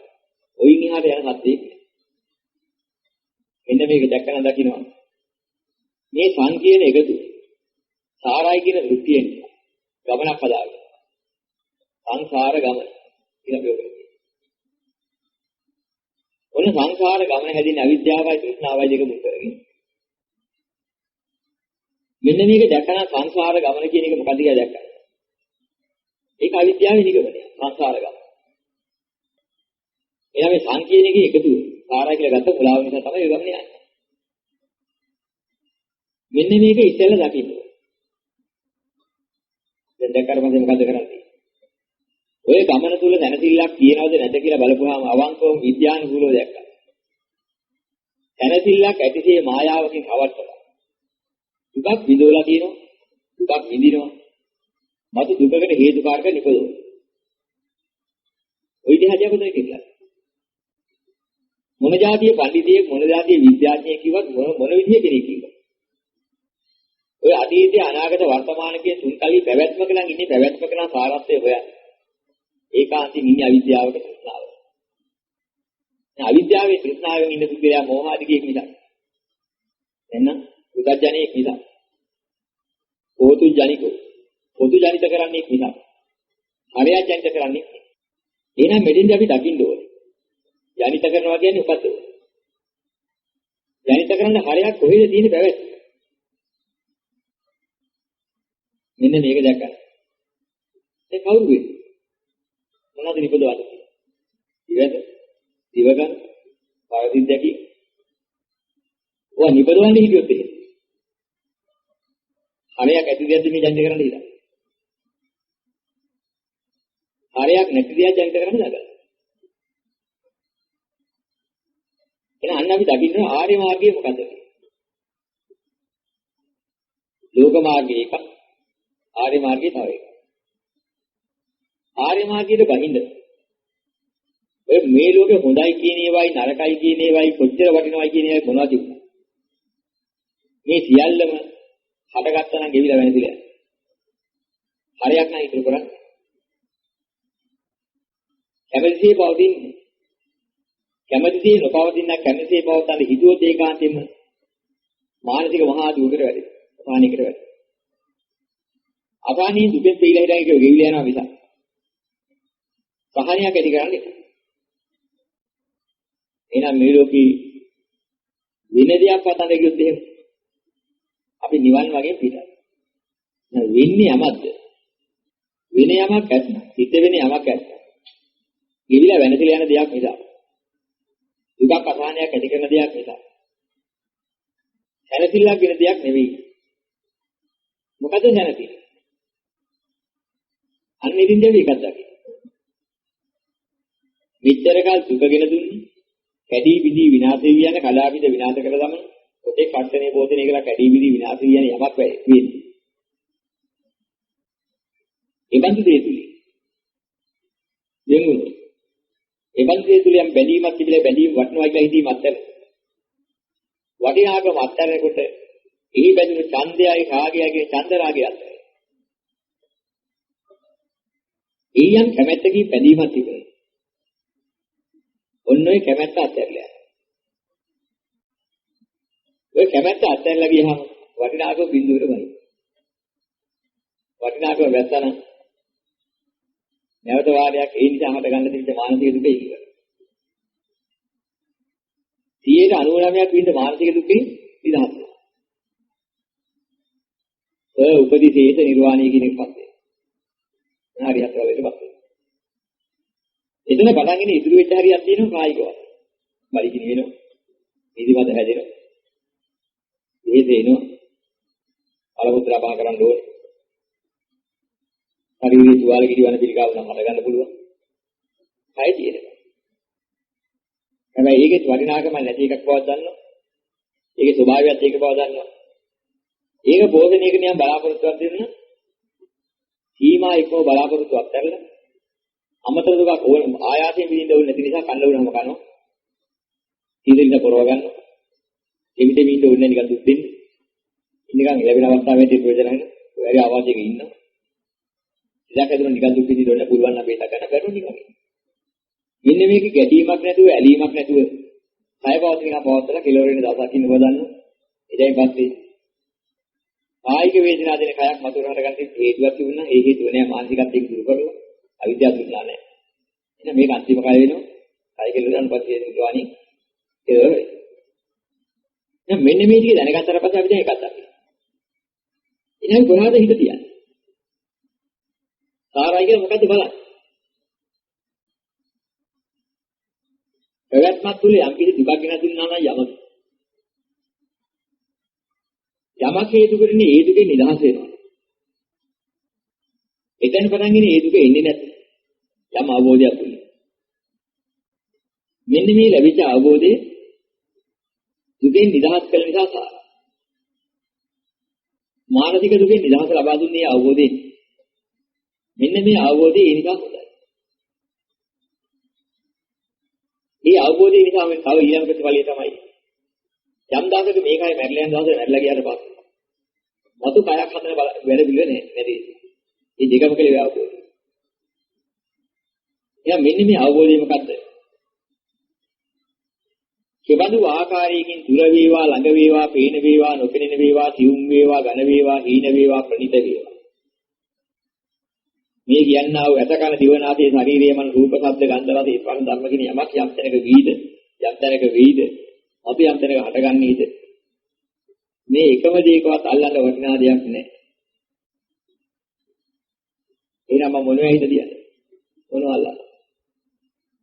ඔයින් එහාට යන සත්‍යයක් මෙන්න මේක දැක්කම දකින්නවා මේ සංකීර්ණ එකතු සාරයි කියන දෘෂ්ටියෙන් ගමනක් හදාගන්න සංසාර ගමන කියලා කියනවා ඔන්න සංසාර ගමන හැදින අවිද්‍යාවයි තෘෂ්ණාවයි දෙක මුල් කරගෙන. මෙන්න මේක දැකන සංසාර ගමන කියන එක මොකද කියලා දැක්කා. ඒක අවිද්‍යාවේ නිගමනය. සංසාර ගමන. එයා මේ සංකේන එකේ එකතු සාරයි කියලා ගත්ත මුලාව නිසා තමයි ඒ ගමන යන්නේ. මෙන්න මේක ඉස්සෙල්ලා දකින්න. දැන් දැක්කට පස්සේ මොකද කරන්නේ? ඔය ගමන තුල දැනසිල්ලක් තියනවද නැද්ද කියලා බලපුවාම අවංකවම විද්‍යානුකූලව දැක්කා. දැනසිල්ලක් ඇතිසේ මායාවකින් අවර්තනවා. දුකක් විඳවලා තියෙනවා. දුකක් විඳිනවා. මතු දුකකට හේතුකාරක නිපදවනවා. ඔය දිහාදී අපිට කියලා. මොන જાතිය පඬිතියෙක් මොන જાතිය විද්‍යාඥයෙක් කිව්වත් මොන විදිය කෙනෙක් කිව්වත්. ඔය අතීතයේ අනාගත වර්තමාන කියන තුන් කලී පැවැත්මක නම් ඉන්නේ පැවැත්මක නම් සාරත්වය හොයන්නේ. ඒකාන්තයෙන් ඉන්නේ අවිද්‍යාවක තෘෂ්ණාව. දැන් අවිද්‍යාවේ තෘෂ්ණාවෙන් ඉන්න දුකේ මෝහාදිකේ නිසා. එන්න උදජණයේ නිසා. පොතු ජනිකෝ. පොතු ජනිත කරන්නේ නිසා. හරය ජනිත කරන්නේ. එහෙනම් මෙදින්ද අපි දකින්න ඕනේ. ජනිත කරනවා කියන්නේ උපත. ජනිත කරන්න හරයක් කොහෙද තියෙන්නේ පැවැත්ම. මෙන්න මේක දැක්කා. ඒ කවුරු වෙන්නේ? මොනවද නිපදවන්නේ? ඉවද? දිවගන්, පාරදිද්දකි. ඔය නිපදවන්නේ හිටියොත් එහෙම. හරයක් ඇති දෙයක් මේ ජනිත කරන්න ඉලා. හරයක් නැති දෙයක් ජනිත කරන්න නෑ. එහෙනම් අන්න අපි දකින්න ආර්ය මාර්ගය මොකද්ද? ලෝක මාර්ගය එකක්. ආර්ය මාර්ගය තව එකක්. ආර්ය මාර්ගයට බහිඳ ඔය මේ ලෝකේ හොඳයි කියන ඒවායි නරකයි කියන ඒවායි කොච්චර වටිනවයි කියන ඒවායි මොනවද තිබුණා මේ සියල්ලම හටගත්තා නම් ගෙවිලා වෙනදිලා හරයක් නම් ඉතුරු කරන්නේ කැමැතිසේ පවතින්නේ කැමැතිසේ නොපවතින කැමැතිසේ පවතන හිතුවොත් ඒකාන්තයෙන්ම මානසික මහා දුකට වැඩි අපානිකට වැඩි අපානින් දුකෙන් පිළිලා හිටන් ඒක ගෙවිලා යනවා විසක් සහනයක් ඇති කරන්නේ. එහෙනම් මේ ලෝකේ වෙන දෙයක් පතන්න ගියොත් එහෙම අපි නිවන් වගේ පිටයි. වෙන්නේ යමක්ද? වෙන යමක් ඇත්ත. හිත වෙන යමක් ඇත්ත. ගෙවිලා වෙනතිලා යන දෙයක් නිසා. දුකක් අසහනයක් ඇති කරන දෙයක් නිසා. සැනසෙල්ලක් වෙන දෙයක් නෙවෙයි. මොකද සැනසෙල්ල? අන්න ඉදින් දෙවි එකක් දකින්න. මෙච්චරකල් දුකගෙන දුන්නේ කැඩී බිඳී විනාශ වෙවි යන කලාපිට විනාශ කර දමන ඔතේ කට්ටනේ පොතේ කියලා කැඩී බිඳී විනාශ වෙවි යන යමක් වෙන්නේ. ඒබඳු දේ තුලින් දෙමුණු ඒබඳු දේ තුලින් බැඳීමක් තිබිලා බැඳීම වටනවා කියලා හිතීමක් ඇත. වටිනාකම අත්හැරෙනකොට එහි බැඳුණු ඡන්දයයි රාගයයි ඡන්ද රාගය අත්හැරෙනවා. ඊයන් කැමැත්තකින් බැඳීමක් තිබෙනවා. ඔන්න ඔය කැමැත්ත අත්හැරලා. ඔය කැමැත්ත අත්හැරලා ගියහම වටිනාකම බිඳුවට වයි. වටිනාකම වැත්තන නැවත වාරයක් ඒ නිසා හට ගන්න තිබෙච්ච මානසික දුක ඉවරයි. 99% වින්ද මානසික දුකේ නිදහස් වෙනවා. උපදිශේෂ නිර්වාණය කියන එකපත් වෙනවා. හරි හතර වෙලටපත් වෙනවා. එතන පටන්ගෙන ඉදිරි වෙච්ච හරියක් තියෙනවා කායිකව. බලිකින වෙනවා. නිදිමත හැදෙනවා. වේදේනවා. අලමුත්‍රා පහ කරන්න ඕනේ. ශරීරයේ තුවාල කිරිවන පිළිකාව නම් හද ගන්න පුළුවන්. කය තියෙනවා. හැබැයි ඒකේ වටිනාකම නැති එකක් බවක් දන්නවා. ඒකේ ස්වභාවයත් ඒක බව දන්නවා. ඒක පෝෂණයක නියම් බලාපොරොත්තුවක් දෙන්න. සීමා එක්කව බලාපොරොත්තුවක් කරලා අමතර දුකක් ඕන ආයාසයෙන් විඳින්න ඕනේ නැති නිසා කන්න උනම කනවා. සීදෙන්න පොරව ගන්නවා. එවිට විඳින්න ඕනේ නිකන් දුක් දෙන්නේ. ඉන්නකන් ලැබෙන අවස්ථාවේදී ප්‍රයෝජන ගන්න. ඔයගේ ආවාසයක ඉන්නවා. ඉලක්ක හදුන නිකන් දුක් විඳින්න ඕනේ පුළුවන් නම් බේත ගන්න බැරුව නිකන්. ඉන්නේ මේක ගැටීමක් නැතුව ඇලීමක් නැතුව කය පවතින පවත්තලා කෙලවරේන දවසක් ඉන්න බදන්න. එදැයි පස්සේ කායික වේදනා දෙන කයක් මතුවර හරගන්න හේතුවක් තිබුණා. ඒ හේතුව නෑ මානසිකත්වයෙන් දුරු කරලා අවිද්‍යාව දුන්නා නෑ. එහෙනම් මේක අන්තිම කය වෙනවා. කය කෙලවරන් පස්සේ නිර්වාණි ඒක. දැන් මෙන්න මේ ටික දැනගත්තට පස්සේ අපි දැන් එකක් දකිනවා. එහෙනම් කොහොමද හිත තියන්නේ? සාරයි කියලා මොකද්ද බලන්න. ප්‍රවැත්මක් තුල යම් කිසි දුකක් ගෙන දුන්නා නම් යමක. යමක් හේතු කරන්නේ ඒ දුකෙන් නිදහස් වෙනවා. එතන පටන්ගෙන ඒ දුක එන්නේ නැත්නම් යම් අවබෝධයක් තුලින්. මෙන්න මේ ලැබිච්ච අවබෝධය දුකෙන් නිදහස් කළ නිසා සාරයි. මානසික දුකෙන් නිදහස ලබා දුන්නේ අවබෝධයෙන්. මෙන්න මේ අවබෝධය ඒ නිසා හොඳයි. මේ අවබෝධය නිසා මම තව ඊළඟ ප්‍රතිඵලය තමයි යම් දාසක මේකයි මැරිලා යන දවසේ මැරිලා ගියාට පස්සේ මතු කයක් හදන වැඩ පිළිවෙල නැති. මේ දෙකම කෙලේ අවබෝධය. එහෙනම් මෙන්න මේ අවබෝධය මොකද්ද? කෙබඳු ආකාරයකින් දුර වේවා ළඟ වේවා පේන වේවා නොපෙනෙන වේවා සියුම් වේවා ඝන වේවා හීන වේවා ප්‍රණීත වේවා මේ කියන්නා වූ ඇතකන දිවනාදී ශරීරයේ මන රූප ශබ්ද ගන්ධ රස ස්පර්ශ ධර්ම කියන යමක් යම් තැනක වීද යම් තැනක වීද අපි යම් තැනක හටගන්නේද මේ එකම දෙයකවත් අල්ලන්න වටිනා දෙයක් නැහැ. එහෙනම් මම මොනවද හිතන්නේ? මොනවද අල්ලන්න?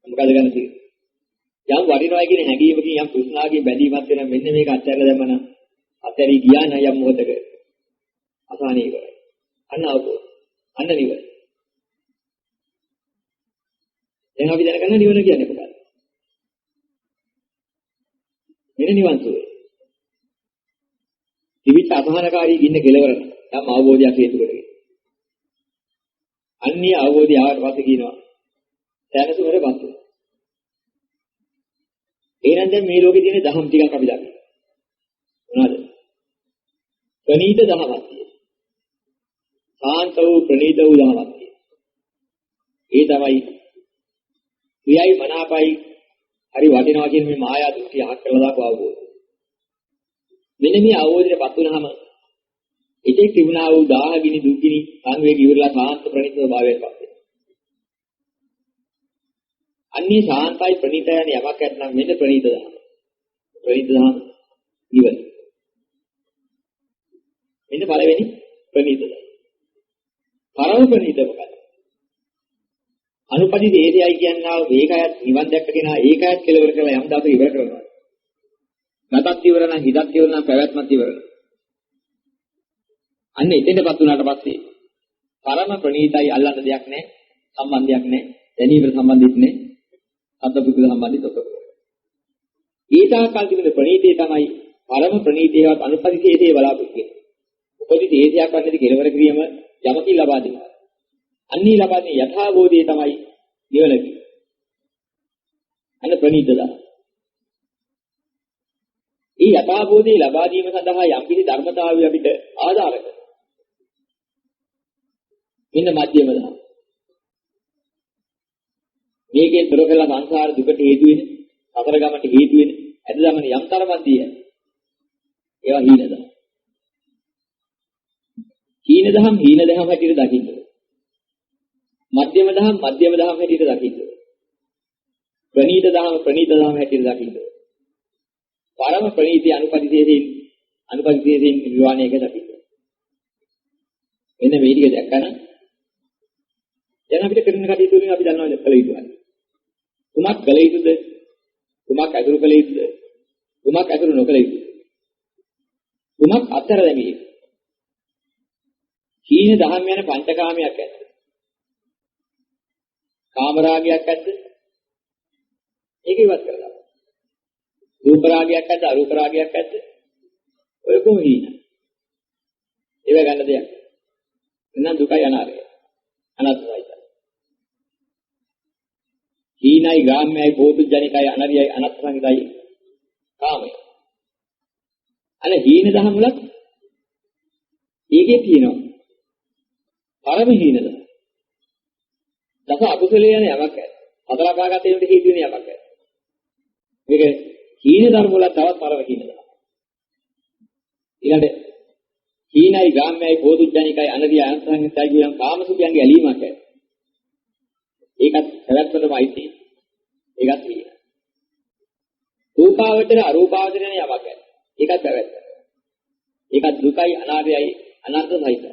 මොකද ගන්න තියෙන්නේ? යම් වටිනවා කියන හැඟීමකින් යම් තෘෂ්ණාවකින් බැඳීමක් වෙන මෙන්න මේක අත්හැරලා දැම්මනම් අත්හැරී ගියා නම් යම් මොහොතක අසහනී ඉවරයි. අන්න අවබෝධ. අන්න නිවන. දැන් අපි දැනගන්න නිවන කියන්නේ මොකක්ද? මෙන්න නිවන් සුවය. තිබිච්ච අසහනකාරී ගින්න කෙලවර නම් අවබෝධයක් හේතු කරගෙන. අන්නේ අවබෝධය ආවට පස්සේ කියනවා දැනසුමරපත් වෙනවා. එහෙනම් දැන් මේ ලෝකේ තියෙන දහම් ටිකක් අපි දන්නවා. මොනවද? ප්‍රණීත දහමක් තියෙනවා. සාන්ත වූ ප්‍රණීත වූ දහමක් තියෙනවා. ඒ තමයි ක්‍රියයි මනාපයි හරි වටිනවා කියන මේ මායා දෘෂ්ටි අහක් කරලා දාපු අවබෝධය. මෙන්න මේ අවබෝධයටපත් වුනහම ඉතින් තිබුණා වූ දාහගිනි දුක්ගිනි සංවේග ඉවරලා සාන්ත ප්‍රණීත භාවයටපත් වෙනවා. අන්නේ ශාන්තයි ප්‍රණීතය යන යමක් ඇත්නම් මෙන්න ප්‍රණීත දහම. ප්‍රණීත දහම නිවන. මෙන්න පළවෙනි ප්‍රණීත දහම. පරම ප්‍රණීත මොකක්ද? අනුපදි දේශයයි කියනවා මේකයත් නිවන් දැක්කගෙන ඒකයත් කෙලවර කරලා යම් දාසක ඉවර කරනවා. ගතත් ඉවර නම් හිතත් ඉවර නම් පැවැත්මත් ඉවර. අන්න එතෙන්ටපත් වුණාට පස්සේ පරම ප්‍රණීතයි අල්ලන්න දෙයක් නැහැ. සම්බන්ධයක් නැහැ. දැනීමට සම්බන්ධිත නැහැ. අත්පුද්ගල සම්බන්ධිත ඔක්කොම. ඊටාකල් තිබෙන ප්‍රණීතේ තමයි පරම ප්‍රණීතේවත් අනුපදිතේසේ බලාපොරොත්තු වෙන්නේ. උපදිතේසයක් වන්නේදී කෙලවර ක්‍රියම යමකින් ලබා දෙනවා. අන්නේ ලබන්නේ යථාබෝධය තමයි නිවන කියන්නේ. අන්න ප්‍රණීතද. මේ යථාබෝධය ලබා ගැනීම සඳහා යම්කිසි ධර්මතාවය අපිට ආධාර කරනවා. මෙන්න මධ්‍යම දහම. මේකෙන් තොර කළ සංසාර දුකට හේතු වෙන, සතර ගමට හේතු වෙන, ඇද දමන යම් තරමක්දී ඒවා හීන දහම්. හීන දහම් හැටියට දකින්න. මධ්‍යම දහම් හැටියට දකින්න. ප්‍රණීත දහම් හැටියට දකින්න. පරම ප්‍රණීතිය අනුපදිතේසින් නිර්වාණයක දකින්න. මෙන්න මේ ටික දැක්කම දැන් අපිට කරන කටයුතු වලින් අපි දන්නවා කළ යුතුයි. කුමක් කළ යුතුද? කුමක් අතුරු කළ යුතුද? කුමක් අතුරු නොකළ යුතුද? කුමක් අතර දැමීම? කීන දහම් යන පංචකාමයක් ඇද්ද? කාමරාගයක් ඇද්ද? ඒක ඉවත් කරලා. රූප රාගයක් ඇද්ද? අරූප රාගයක් ඇද්ද? ඔය කොහොම හීන? ඒව ගන්න දෙයක්. එනම් දුකයි අනාරය. අනත්තයි. හීනයි ගාම්‍යයි බෝධුජනිකයි අනරියයි අනත්ත සංගිතයි කාමය. අනේ හීන දහම් වලත් ඒකේ තියෙනවා. පරම හීනද. දස අකුසලයේ යන යමක් ඇත. හතර පාගත වේට හේතු වෙන යමක් ඇත. මේක හීන ධර්ම වල තවත් පරම හීන දහම්. ඊළඟට හීනයි ගාම්‍යයි බෝධුජනිකයි අනරියයි අනත්ත සංගිතයි කියන කාමසුඛයන්ගේ ඇලීමක් ඇත. ඒකත් පැවැත්මටමයි තියෙන්නේ. ඒකත් හීන. රූපාවචර අරූපාවචර යන යමක්. ඒකත් පැවැත්ම. ඒකත් දුකයි අනාර්යයි අනර්ථ සහිතයි.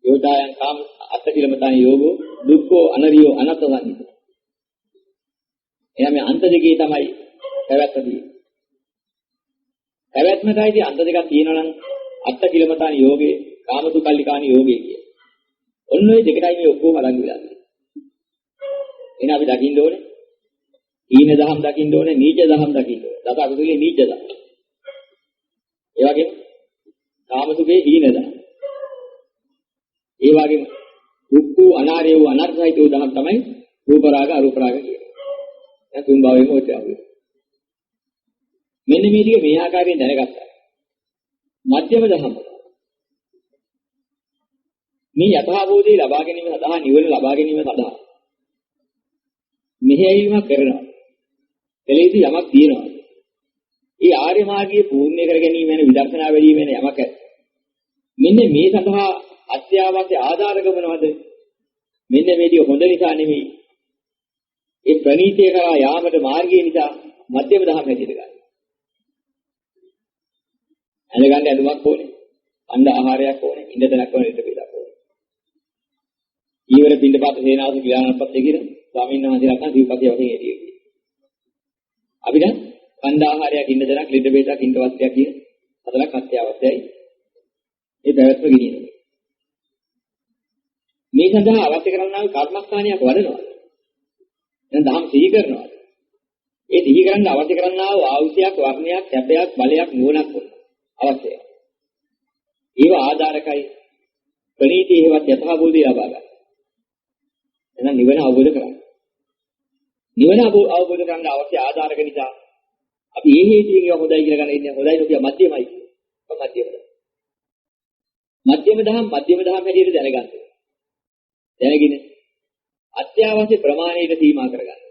යෝදායන් කාම අත්තිලමතන යෝගෝ දුක්ඛෝ අනරියෝ අනත්ත සංහිත. එයා මේ අන්ත දෙකේ තමයි පැවැත්ම තියෙන්නේ. පැවැත්මයි අන්ත දෙකක් තියෙනවා නම් අත්තිලමතන යෝගේ කාම දුකල්ලිකාණ යෝගේ කිය. ඔන්න ඔය දෙකයි මේ ඔක්කොම අලං වෙලා තියෙන්නේ. එහෙනම් අපි දකින්න ඕනේ ඊන දහම් දකින්න ඕනේ නීච දහම් දකින්න ඕනේ. දස අකුසලයේ නීච දහම්. ඒ වගේම කාම සුඛේ ඊන දහම්. ඒ වගේම දුක්ඛ අනාර්ය වූ අනර්ථයිත වූ දහම් තමයි රූප රාග අරූප රාග කියන්නේ. දැන් තුන් භාවයෙම ඔච්චර අපි. මෙන්න මේ ටික මේ ආකාරයෙන් දැනගත්තා. මධ්‍යම දහම්. මේ යථාභෝධය ලබා ගැනීම සඳහා නිවන ලබා ගැනීම සඳහා මෙහෙයවීමක් කරනවා. එලෙසි යමක් තියෙනවා. ඒ ආර්ය මාර්ගයේ පූර්ණ්‍ය කර ගැනීම වෙන විදර්ශනා වැඩිම වෙන යමක් ඇත. මෙන්න මේ සඳහා අත්‍යවශ්‍ය ආධාරක මොනවද? මෙන්න මේ ටික හොඳ නිසා නෙමෙයි. ඒ ප්‍රණීතය කරා යාමට මාර්ගය නිසා මධ්‍යම දහම් හැටියට ගන්න. ඇඳගන්න ඇඳුමක් ඕනේ. අන්න ආහාරයක් ඕනේ. ඉන්න තැනක් ඕනේ. ඉන්න පිටක් ඕනේ. ඊවර පින්ඩපාත සේනාසන විලානපත් කියන ස්වාමීන් වහන්සේලා තමයි දීපකේ වශයෙන් හිටියේ. අපිට කන්ද ආහාරයක් ඉන්න තැනක් ලිඩ බේතක් ඉන්න වස්ත්‍රයක් කියන හතරක් අත්‍යවශ්‍යයි. ඒ පැවැත්ම ගෙනියනවා. මේ සඳහා අවශ්‍ය කරන්නා වූ කර්මස්ථානයක් වඩනවා. දැන් දහම් සිහි කරනවා. ඒ සිහි කරන්න අවශ්‍ය කරන්නා වූ ආයුෂයක්, වර්ණයක්, සැපයක්, බලයක්, නුවණක් අවශ්‍යයි. ඒව ආධාරකයි ප්‍රණීති හේවත් යථාභූතය ලබා ගන්න. එහෙනම් නිවන අවබෝධ කරගන්න. නිවන අවබෝධ කරගන්න අවශ්‍ය ආධාරක නිසා අපි මේ හේතුවෙන් ඒවා හොඳයි කියලා ගන්න ඉන්නේ හොඳයි නොකිය මධ්‍යමයි. මධ්‍යම දහම් හැටියට දැනගන්න. දැනගෙන අත්‍යවශ්‍ය ප්‍රමාණයට සීමා කරගන්න.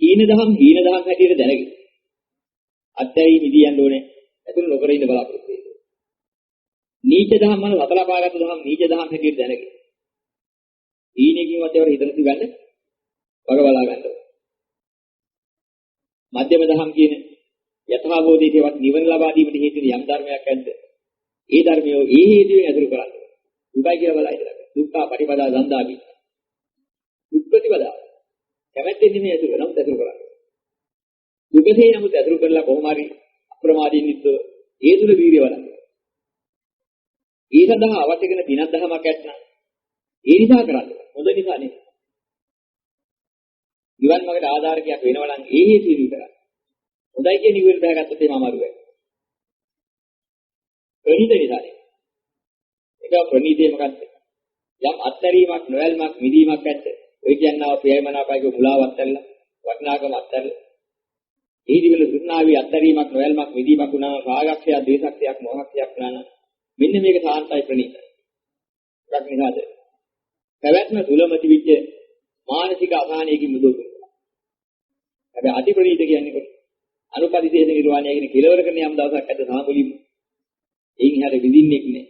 හීන දහම් හැටියට දැනගෙන අත්‍යයි නිදී යන්න ඕනේ. ඇතුළු නොකර ඉන්න බලාපොරොත්තු වෙන්න. නීච දහම් මන වතලපාගත්තු දහම් නීච දහම් හැටියට දැනගෙන. හීනකින්වත් ඒවට හිතන තිබන්න වග බලා ගන්න ඕනේ. මධ්‍යම දහම් කියන යථාභෝධයේවත් නිවන ලබා දීමට හේතු වෙන යම් ධර්මයක් ඇද්ද? ඒ ධර්මය ඒ හේතුවෙන් ඇතුළු කරන්නේ. දුකයි කියලා බලයි ඉතලක. දුක්ඛ පටිපදා සන්දාපි. දුක් ප්‍රතිපදා. කැමැත්තෙන් නෙමෙයි ඇතුළු කරන්නේ ඇතුළු කරන්නේ. දුකසේ නමුත් ඇතුළු කරලා කොහොම හරි අප්‍රමාදයෙන් ඉද්ද ඒ තුල වීර්ය වඩන්න. ඒ සඳහා අවශ්‍ය කරන දිනක් දහමක් ඇත්නම් ඒ නිසා කරන්නේ. හොඳ නිසා නෙමෙයි. නිවන් මාර්ගයට ආධාරකයක් වෙනවා නම් ඒ හේතු ඉදිරි කරන්නේ. හොඳයි කියන නිවෙල් බහගත්තොත් එම අමාරුයි. ප්‍රණීත නිසා නේ. ඒක ප්‍රණීතේ මොකක්ද? යම් අත්හැරීමක් නොයල්මක් මිදීමක් ඇද්ද? ඔය කියනවා ප්‍රියමනාපයික මුලාවක් ඇල්ලලා වටිනාකම අත්හැරලා. ඒ දිවල දුන්නාවි අත්හැරීමක් නොයල්මක් මිදීමක් වුණා රාගක්ෂය, ද්වේෂක්ෂයක්, මොහක්ෂයක් වුණා නම් මෙන්න මේක සාන්තයි ප්‍රණීතයි. ඒක් නිසාද? පැවැත්ම තුලමති විච්ච මානසික අසහනයකින් මුදවන්න. හැබැයි අති ප්‍රණීත කියන්නේ කොහොමද? අනුපදිතේ නිර්වාණය කියන කෙලවර කරන යම් දවසක් ඇද්ද සාමුලින්. එයින් එහාට විඳින්නෙක් නෑ.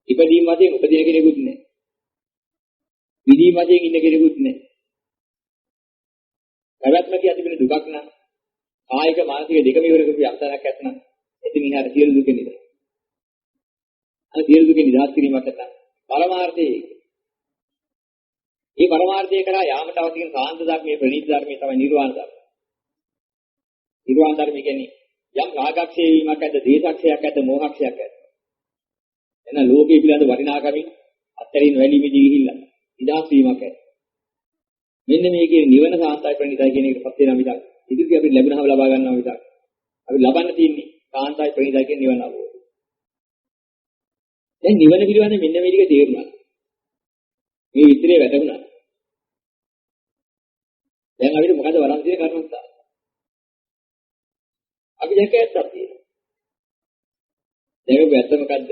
ඉපදීම වශයෙන් උපදින කෙනෙකුත් නෑ. විදීම වශයෙන් ඉන්න කෙනෙකුත් නෑ. පැවැත්ම කිය තිබෙන දුකක් නම් කායික මානසික දෙකම ඉවර කරපු යම්තරක් ඇත්නම් එතින් එහාට සියලු දුකෙන් නිදහස්. අර සියලු දුකෙන් නිදහස් කිරීමක් නැත්නම් පරමාර්ථයේ ඒ පරමාර්ථය කරා යාමට අවශ්‍ය කරන සාන්ත ධර්මයේ ප්‍රණීත ධර්මයේ තමයි නිර්වාණ ධර්ම. නිර්වාණ ධර්ම කියන්නේ යම් රාගක්ෂය වීමක් ඇද්ද, දේශක්ෂයක් ඇද්ද, මෝහක්ෂයක් ඇද්ද. එන ලෝකයේ පිළිබඳ වටිනාකමින් අත්තරින් වැළීමේදී ගිහිල්ලා නිදහස් වීමක් ඇද්ද. මෙන්න මේකේ නිවන සාන්තයි ප්‍රණීතයි කියන එකට පත් වෙනා මිසක් ඉදිරි අපිට ලැබුණාම ලබා ගන්නවා මිසක් අපි ලබන්න තියෙන්නේ සාන්තයි ප්‍රණීතයි කියන නිවන අවබෝධය. දැන් නිවන පිළිබඳ මෙන්න මේ ටික තේරුණා. මේ විතරේ වැටුණා. දැන් අපිට මොකද වරන් තියෙන කර්මස්ථාන? අපි දැක ඇත්තක් තියෙනවා. දැන් ඔබ ඇත්ත මොකද්ද?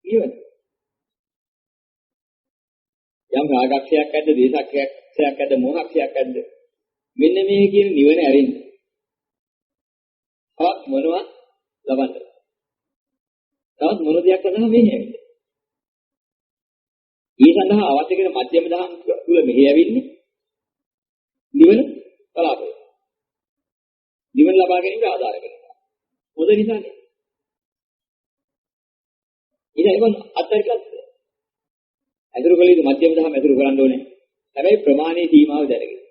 නිවන. යම් රාගක්ෂයක් ඇද්ද, දේශක්ෂයක් ඇද්ද, මොහක්ෂයක් ඇද්ද? මෙන්න මේ කියන නිවන ඇරෙන්න. තවත් මොනවා ලබන්නද? තවත් මොන දෙයක් කරනවා මේ හැමදේ. ඒ සඳහා අවශ්‍ය කරන මධ්‍යම දහම් තුල මෙහි ඇවින්නේ නිවන බලාපොරොත්තු. නිවන ලබා ගැනීමට ආධාර කරනවා. මොකද නිසානේ. ඊට ඒකම අත්‍යරිකත් අතුරු කලේ මධ්‍යම දහම් අතුරු කරන්න ඕනේ. හැබැයි ප්‍රමාණයේ සීමාව දැනගෙන.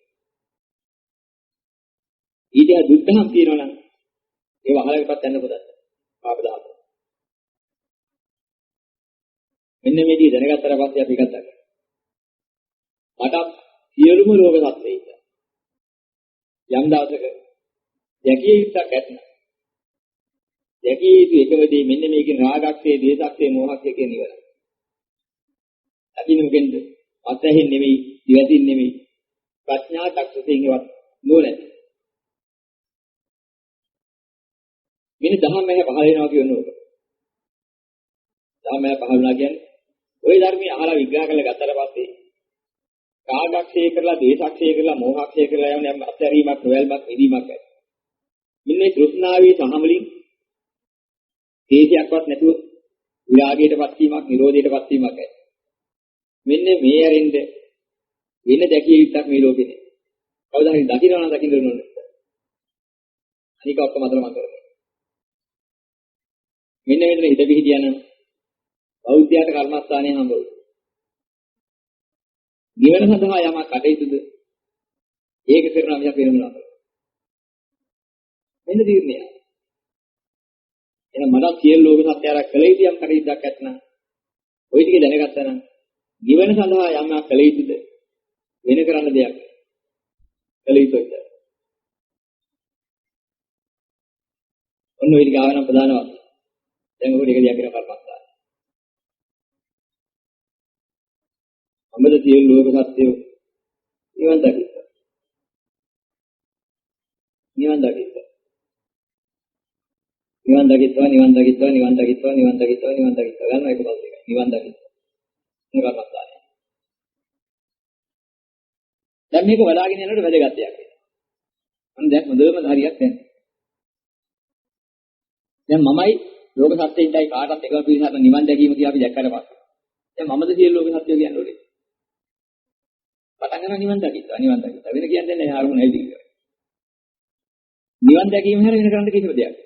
ඊට දුක්ඛම් කියනවා නම් ඒව අහලකටත් යන්න පොදත්. පාප දහම්. මෙන්න මේ දේ දැනගත්තට පස්සේ අපි එකක් ගන්නවා. මට සියලුම ලෝක සත්‍යය යම් දවසක දැකිය යුත්තක් ඇතන. දැකිය යුතු එකම දේ මෙන්න මේකේ රාගක්ෂේ, දේසක්ෂේ, මෝහක්ෂේ කියන නිවන. අපි නුගෙන්ද අත්හැහින් නෙමෙයි, දිවසින් නෙමෙයි, ප්‍රඥා චක්ෂුසෙන් ඉවත් නෝනැති. මෙන්න දහම් මහ පහල වෙනවා කියනෝක. දහම් මහ පහල වුණා කියන්නේ ওই ධර්මයේ අහලා විග්‍රහ කරලා ගත්තට පස්සේ රාගක්ෂය කරලා, දේසක්ෂය කරලා, මෝහක්ෂය කරලා යන යම් අත්හැරීමක්, නොයල්මක්, නිදීමක් ඇති. මෙන්න මේ තෘෂ්ණාවේ සහමලින් දේශයක්වත් නැතුව විරාගයටපත් වීමක්, නිරෝධයටපත් වීමක් ඇති. මෙන්න මේ ඇරෙන්න වෙන දැකිය යුත්තක් මේ ලෝකේ නෑ. කවදා හරි දකින්න නම් දකින්න ඕනේ. අනික ඔක්කොම අතර මම කරන්නේ. මෙන්න මෙතන හිත පිහිටියනම් බෞද්ධයාට කර්මස්ථානය හම්බ වෙයි. නිවන සඳහා යමක් කටයුතුද ඒක කරනවා මිසක් වෙන මොනවාද? මෙන්න තීරණය. එහෙනම් මට සියලු ලෝක සත්‍යයක් කළ යුතු යම් කටයුත්තක් ඇත්නම් ওই ටික දැනගත්තා නම් නිවන සඳහා යමක් කළ යුතුද වෙන කරන්න දෙයක් කළ යුතුද? ඔන්න ඔය ටික ආවනම් ප්‍රධානවත්. දැන් ඔය ටික දිහා කරලා කර්මස්ථාන. අමද සියලු ලෝක සත්‍යය නිවන් දකින්න. නිවන් දකින්න. නිවන් දකිත්වා නිවන් දකිත්වා නිවන් දකිත්වා නිවන් දකිත්වා නිවන් දකිත්වා ගන්න එක පස්සේ එකයි. නිවන් දකින්න. මේ කර්මස්ථානය. දැන් මේක වලාගෙන යනකොට වැදගත් දෙයක් වෙනවා. මම දැන් හොඳම හරියක් දැන්. දැන් මමයි ලෝක සත්‍යයයි කාටත් එකම පිළිසකට නිවන් දැකීම කියලා අපි දැක්කට පස්සේ. දැන් මමද සියලු ලෝක සත්‍යය කියන්නේ ඕනේ. පටන් ගන්න නිවන් දකිත්වා නිවන් දකිත්වා වෙන කියන්නේ නැහැ ආරුම නැති කියලා. නිවන් දැකීම හැර වෙන කරන්න කිසිම දෙයක්.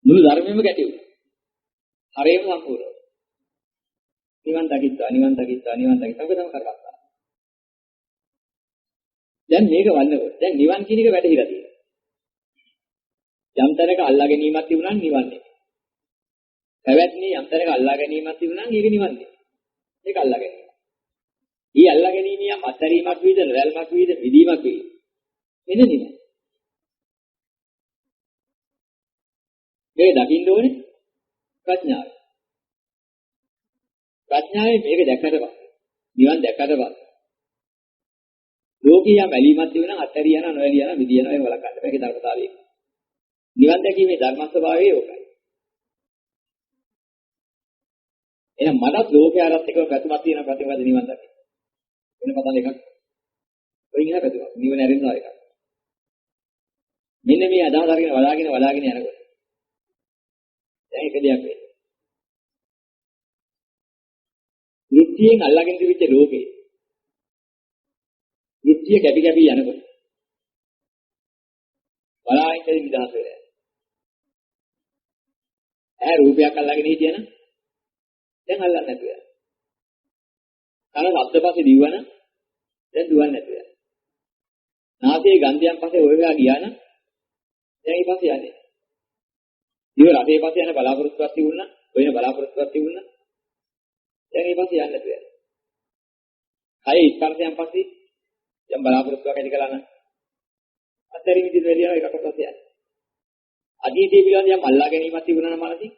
මුළු ධර්මෙම ගැටෙන්නේ. හරියම සම්පූර්ණ. නිවන් දකිත්වා නිවන් දකිත්වා නිවන් දකිත්වා තමයි කරගත්තා. දැන් මේක වන්නකොට දැන් නිවන් කියන එක වැටහිලා තියෙනවා. යම් තැනක අල්ලා ගැනීමක් තිබුණා නම් නිවන් නෙමෙයි. පැවැත්නේ යම් තැනක අල්ලා ගැනීමක් තිබුණා නම් ඒක නිවන් නෙමෙයි. ඒක අල්ලා ගැනීම. ඊ අල්ලා ගැනීම යම් අතරීමක් වීද, රැල්මක් වීද, විදීමක් වීද. එන නිවන්. මේක දකින්න ඕනේ ප්‍රඥාව. ප්‍රඥාවේ මේක දැක්කට පස්සේ නිවන් දැක්කට පස්සේ ලෝකීය මැලීමක් තිබුණා නම් අතරිය යන නොයලිය යන විදිය යන ඒ වලකන්න මේකේ ධර්මතාවය. නිවන් දැකීමේ ධර්ම ස්වභාවය ඒකයි. එහෙනම් මටත් ලෝකයාරත් එක්ක ප්‍රතිමත් තියෙන ප්‍රතිමද නිවන් දැකීම. වෙන පතන එකක්. ඔයින් එහා ප්‍රතිමත් නිවන ඇරෙනවා එකක්. මෙන්න මේ අදහස අරගෙන වලාගෙන යනකොට දැන් එක දෙයක් වෙන්නේ. නිත්‍යයෙන් අල්ලාගෙන තිබිච්ච ලෝකේ නිත්‍ය කැපි කැපි යනකොට බලාගෙන නිදහස් වෙලා. ඈ රූපයක් අල්ලාගෙන හිටියනම් දැන් අල්ලන්නේ නැතුව යනවා. කන ශබ්දපස්සේ දිවන දැන් දුවන්නේ නැතුව යනවා. නාසයේ ගන්ධයන් පස්සේ ඔය වෙලා ගියා නම් දැන් ඊපස්සේ යන්නේ. දිව රසයේ පස්සේ යන බලාපොරොත්තුවක් තිබුණා, ඔයන බලාපොරොත්තුවක් තිබුණා. දැන් ඊපස්සේ යන්නේ නැතුව යනවා. කය ස්පර්ශයන් පස්සේ දැන් බලාපොරොත්තුවක් ඇති කළා නම් අතරින් විදිහට වෙලියන එකකට පස්සේ යනවා. අතීතයේ පිළිබඳ යම් අල්ලා ගැනීමක් තිබුණා නම් මනසින්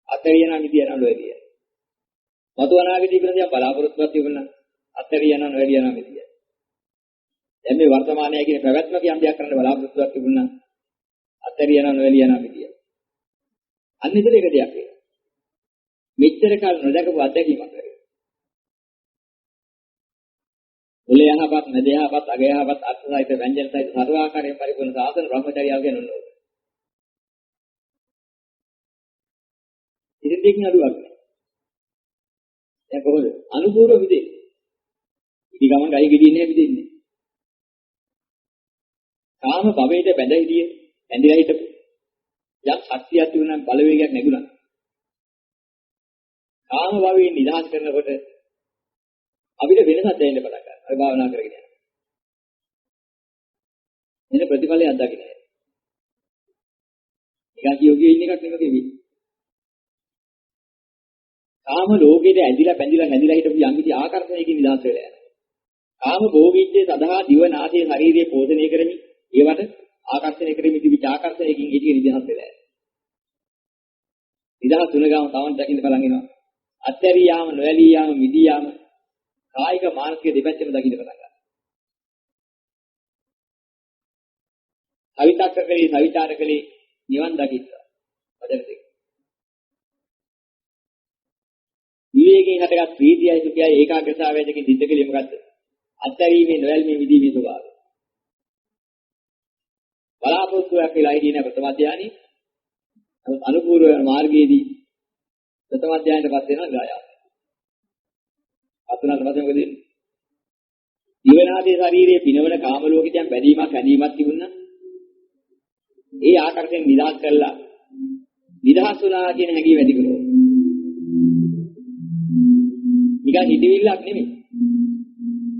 අතරියන විදිය යනවා ලෝකයේ. මතු අනාගතයේ පිළිබඳ යම් බලාපොරොත්තුවක් තිබුණා අතරියන නොවැඩියන විදිය. දැන් මේ වර්තමානයේ කියන පැවැත්මක යම් දෙයක් කරන්න බලාපොරොත්තුවක් තිබුණා අතරියන නොවැඩියන විදිය. අන්න ඉතින් එක දෙයක් වෙනවා. මෙච්චර කාල නොදකපු අත්දැකීමක් කරේ. මුල යහපත්, මැද යහපත්, අග යහපත්, අර්ථසහිත, ව්‍යංජන සහිත සර්වාකාරයෙන් පරිපූර්ණ සාසන බ්‍රහ්මචර්යාව කියන නෝන. ඉතින් දෙකින් අඩුවක් නෑ. දැන් කොහොමද? අනුපූර්ව විදෙන්නේ. ඉති ගමන් ගයි ගෙඩින්නේ විදෙන්නේ. කාම භවයට බැඳ හිටියේ ඇඳිලා හිටපු. යම් ශක්තියක් තිබුණා බලවේගයක් නැගුණා. කාම භවයෙන් නිදහස් කරනකොට අපිට වෙනසක් දැනෙන්න පටන් ගන්නවා. අපි භාවනා කරගෙන යනවා. එන ප්‍රතිඵලය අත්දකින්න. නිකන් යෝගියේ ඉන්න එකක් නෙමෙයි වෙන්නේ. කාම ලෝකෙට ඇදිලා බැඳිලා හැදිලා හිටපු යම් කිසි ආකර්ෂණයකින් නිදහස් වෙලා යනවා. කාම භෝගීත්වයේ සඳහා දිව නාසය ශරීරයේ පෝෂණය කරමින් ඒවට ආකර්ෂණය කරමින් තිබිච්ච ආකර්ෂණයකින් ඒක නිදහස් වෙලා යනවා. නිදහස් තුන ගාම තවන් දකින්න බලන් ඉනවා. අත්හැරී යාම නොඇලී යාම මිදී යාම කායික මානසික දෙපැත්තම දකින්න පටන් ගන්නවා. අවිතක්කකලී සවිචාරකලී නිවන් දකින්න. වදන දෙක. විවේකයෙන් හටගත් ප්‍රීතියයි සුඛයයි ඒකාග්‍රතාවයයි දෙකෙන් දිද්දකලිය මොකද්ද? අත්හැරීමේ නොඇල්මේ මිදීමේ ස්වභාවය. බලාපොරොත්තුවක් වෙලා ඉන්නේ ප්‍රථම ධානයේ අනුපූර්ව මාර්ගයේදී ප්‍රථම ධානයටපත් වෙනවා ගායාව. අතුනට පස්සේ මොකද වෙන්නේ? ජීවනාදී ශරීරයේ පිනවන කාම ලෝකෙන් බැඳීමක් හැදීමක් තිබුණා. ඒ ආකාරයෙන් නිදහස් කළා. නිදහස් වුණා කියන හැඟීම ඇති කරගන්න. නිකන් හිතවිල්ලක් නෙමෙයි.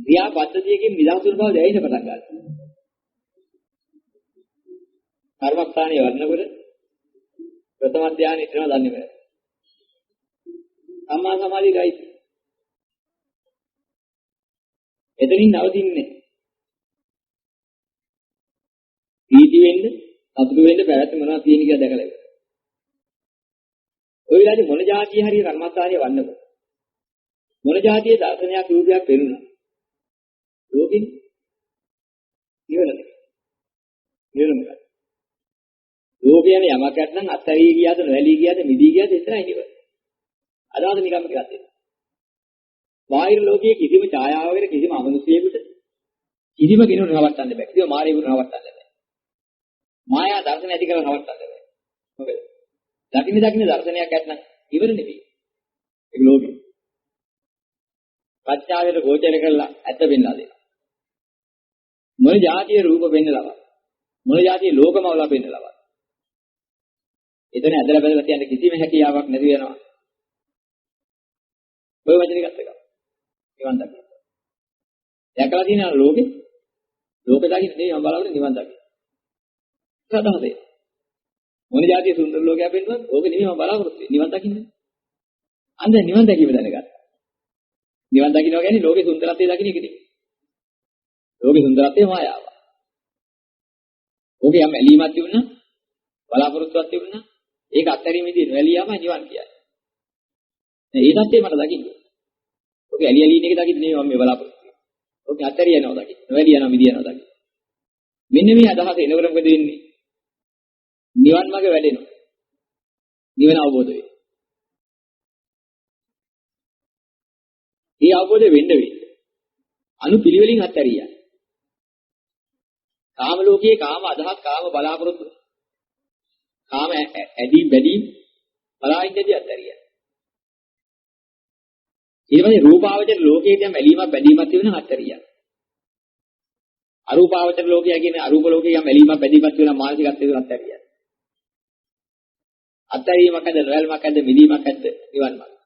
ක්‍රියා පද්ධතියකින් නිදහස් වුණ බව දැනෙන්න පටන් ගන්නවා. කර්මස්ථානයේ වර්ණකොට ප්‍රථම ධානයේ ඉතනවා දන්නේ නැහැ. සම්මා සමාධියයි. එතනින් නවතින්නේ. පීති වෙන්න, සතුටු වෙන්න පැවැත්ම මොනවද තියෙන කියලා දැකලා ඉවරයි. ඔය විලාදී මොන જાතිය හරිය කර්මස්ථානයේ වන්නකොට මොන જાතියේ දර්ශනයක් රූපයක් පෙනුණා. ලෝකෙන් ඉවරයි. ඉවරයි. ලෝකයේම යමක් නැත්නම් අත්හැරී ගියාද නොඇලී ගියාද මිදී ගියාද එතරම් ඉවරයි. අදාළ නිකම්ම ටිකක් දෙන්න. බාහිර ලෝකයේ කිසිම ඡායාවකට කිසිම අමනුෂ්‍යයෙකුට කිසිම කෙනෙකුට නවත්තන්න බෑ. කිසිම මායෙකුට නවත්තන්න බෑ. මායා දර්ශනය ඇති කරලා නවත්තන්න බෑ. මොකද? දකින්න දර්ශනයක් නැත්නම් ඉවර නෙවෙයි. ඒක ලෝකෙ. ප්‍රඥාවෙන් ගෝචර කරලා ඇත්ත වෙන්නලා දෙනවා. මොන જાතිය රූප වෙන්නලව. මොන જાතිය ලෝකමවලා වෙන්නලව. එතන ඇදලා බැලලා තියන්න කිසිම හැකියාවක් නැති වෙනවා. ඔය වචනේ ගත්ත එක. නිවන් දකින්න. දැකලා තියෙනවා ලෝකේ. ලෝක දකින්න නෙවෙයි මම බලාගෙන නිවන් දකින්න. සදාහදේ. මොන જાතිය සුන්දර ලෝකයක් වෙන්නවත් ඕක නෙවෙයි මම බලාපොරොත්තු වෙන්නේ. නිවන් දකින්න. අන්න නිවන් දැකීම දැනගත්තා. නිවන් දකින්නවා කියන්නේ ලෝකේ සුන්දරත්වය දකින්න එක නෙවෙයි. ලෝකේ සුන්දරත්වය මායාව. ඕකේ යම් ඇලීමක් තිබුණා, බලාපොරොත්තුවක් තිබුණා, ඒක අත්හැරීමේදී නොඇලියාම නිවන් කියන්නේ. ඒ தත්ත්වය මට දකින්න. ඕකේ ඇලි ඇලි ඉන්න එක දකින්න නෙවෙයි මම මේ බලාපොරොත්තු වෙන්නේ. ඕකේ අත්හැරිය යනවා දකින්න. නොඇලි යනවා මිදිය යනවා දකින්න. මෙන්න මේ අදහස එනකොට මොකද වෙන්නේ? නිවන් මාර්ග වැඩෙනවා. නිවන අවබෝධ වෙයි. ඒ අවබෝධය වෙන්න වෙයි. අනුපිළිවෙලින් අත්හැරියා. කාම ලෝකයේ කාම අදහස් කාම බලාපොරොත්තු කාම ඇදී බැදී බලාින්දදී අත්හැරියා. ඊට පස්සේ රූපාවචර ලෝකයේ දැන් ඇලීමක් බැඳීමක් තිබෙන අත්හැරියා. අරූපාවචර ලෝකය කියන්නේ අරූප ලෝකයේ යම් ඇලීමක් බැඳීමක් තිබෙන මානසිකත්වයක අත්හැරියා. අත්හැරීමක් ඇද්ද නොයල්මක් ඇද්ද මිදීමක් ඇද්ද නිවන් මාර්ගය.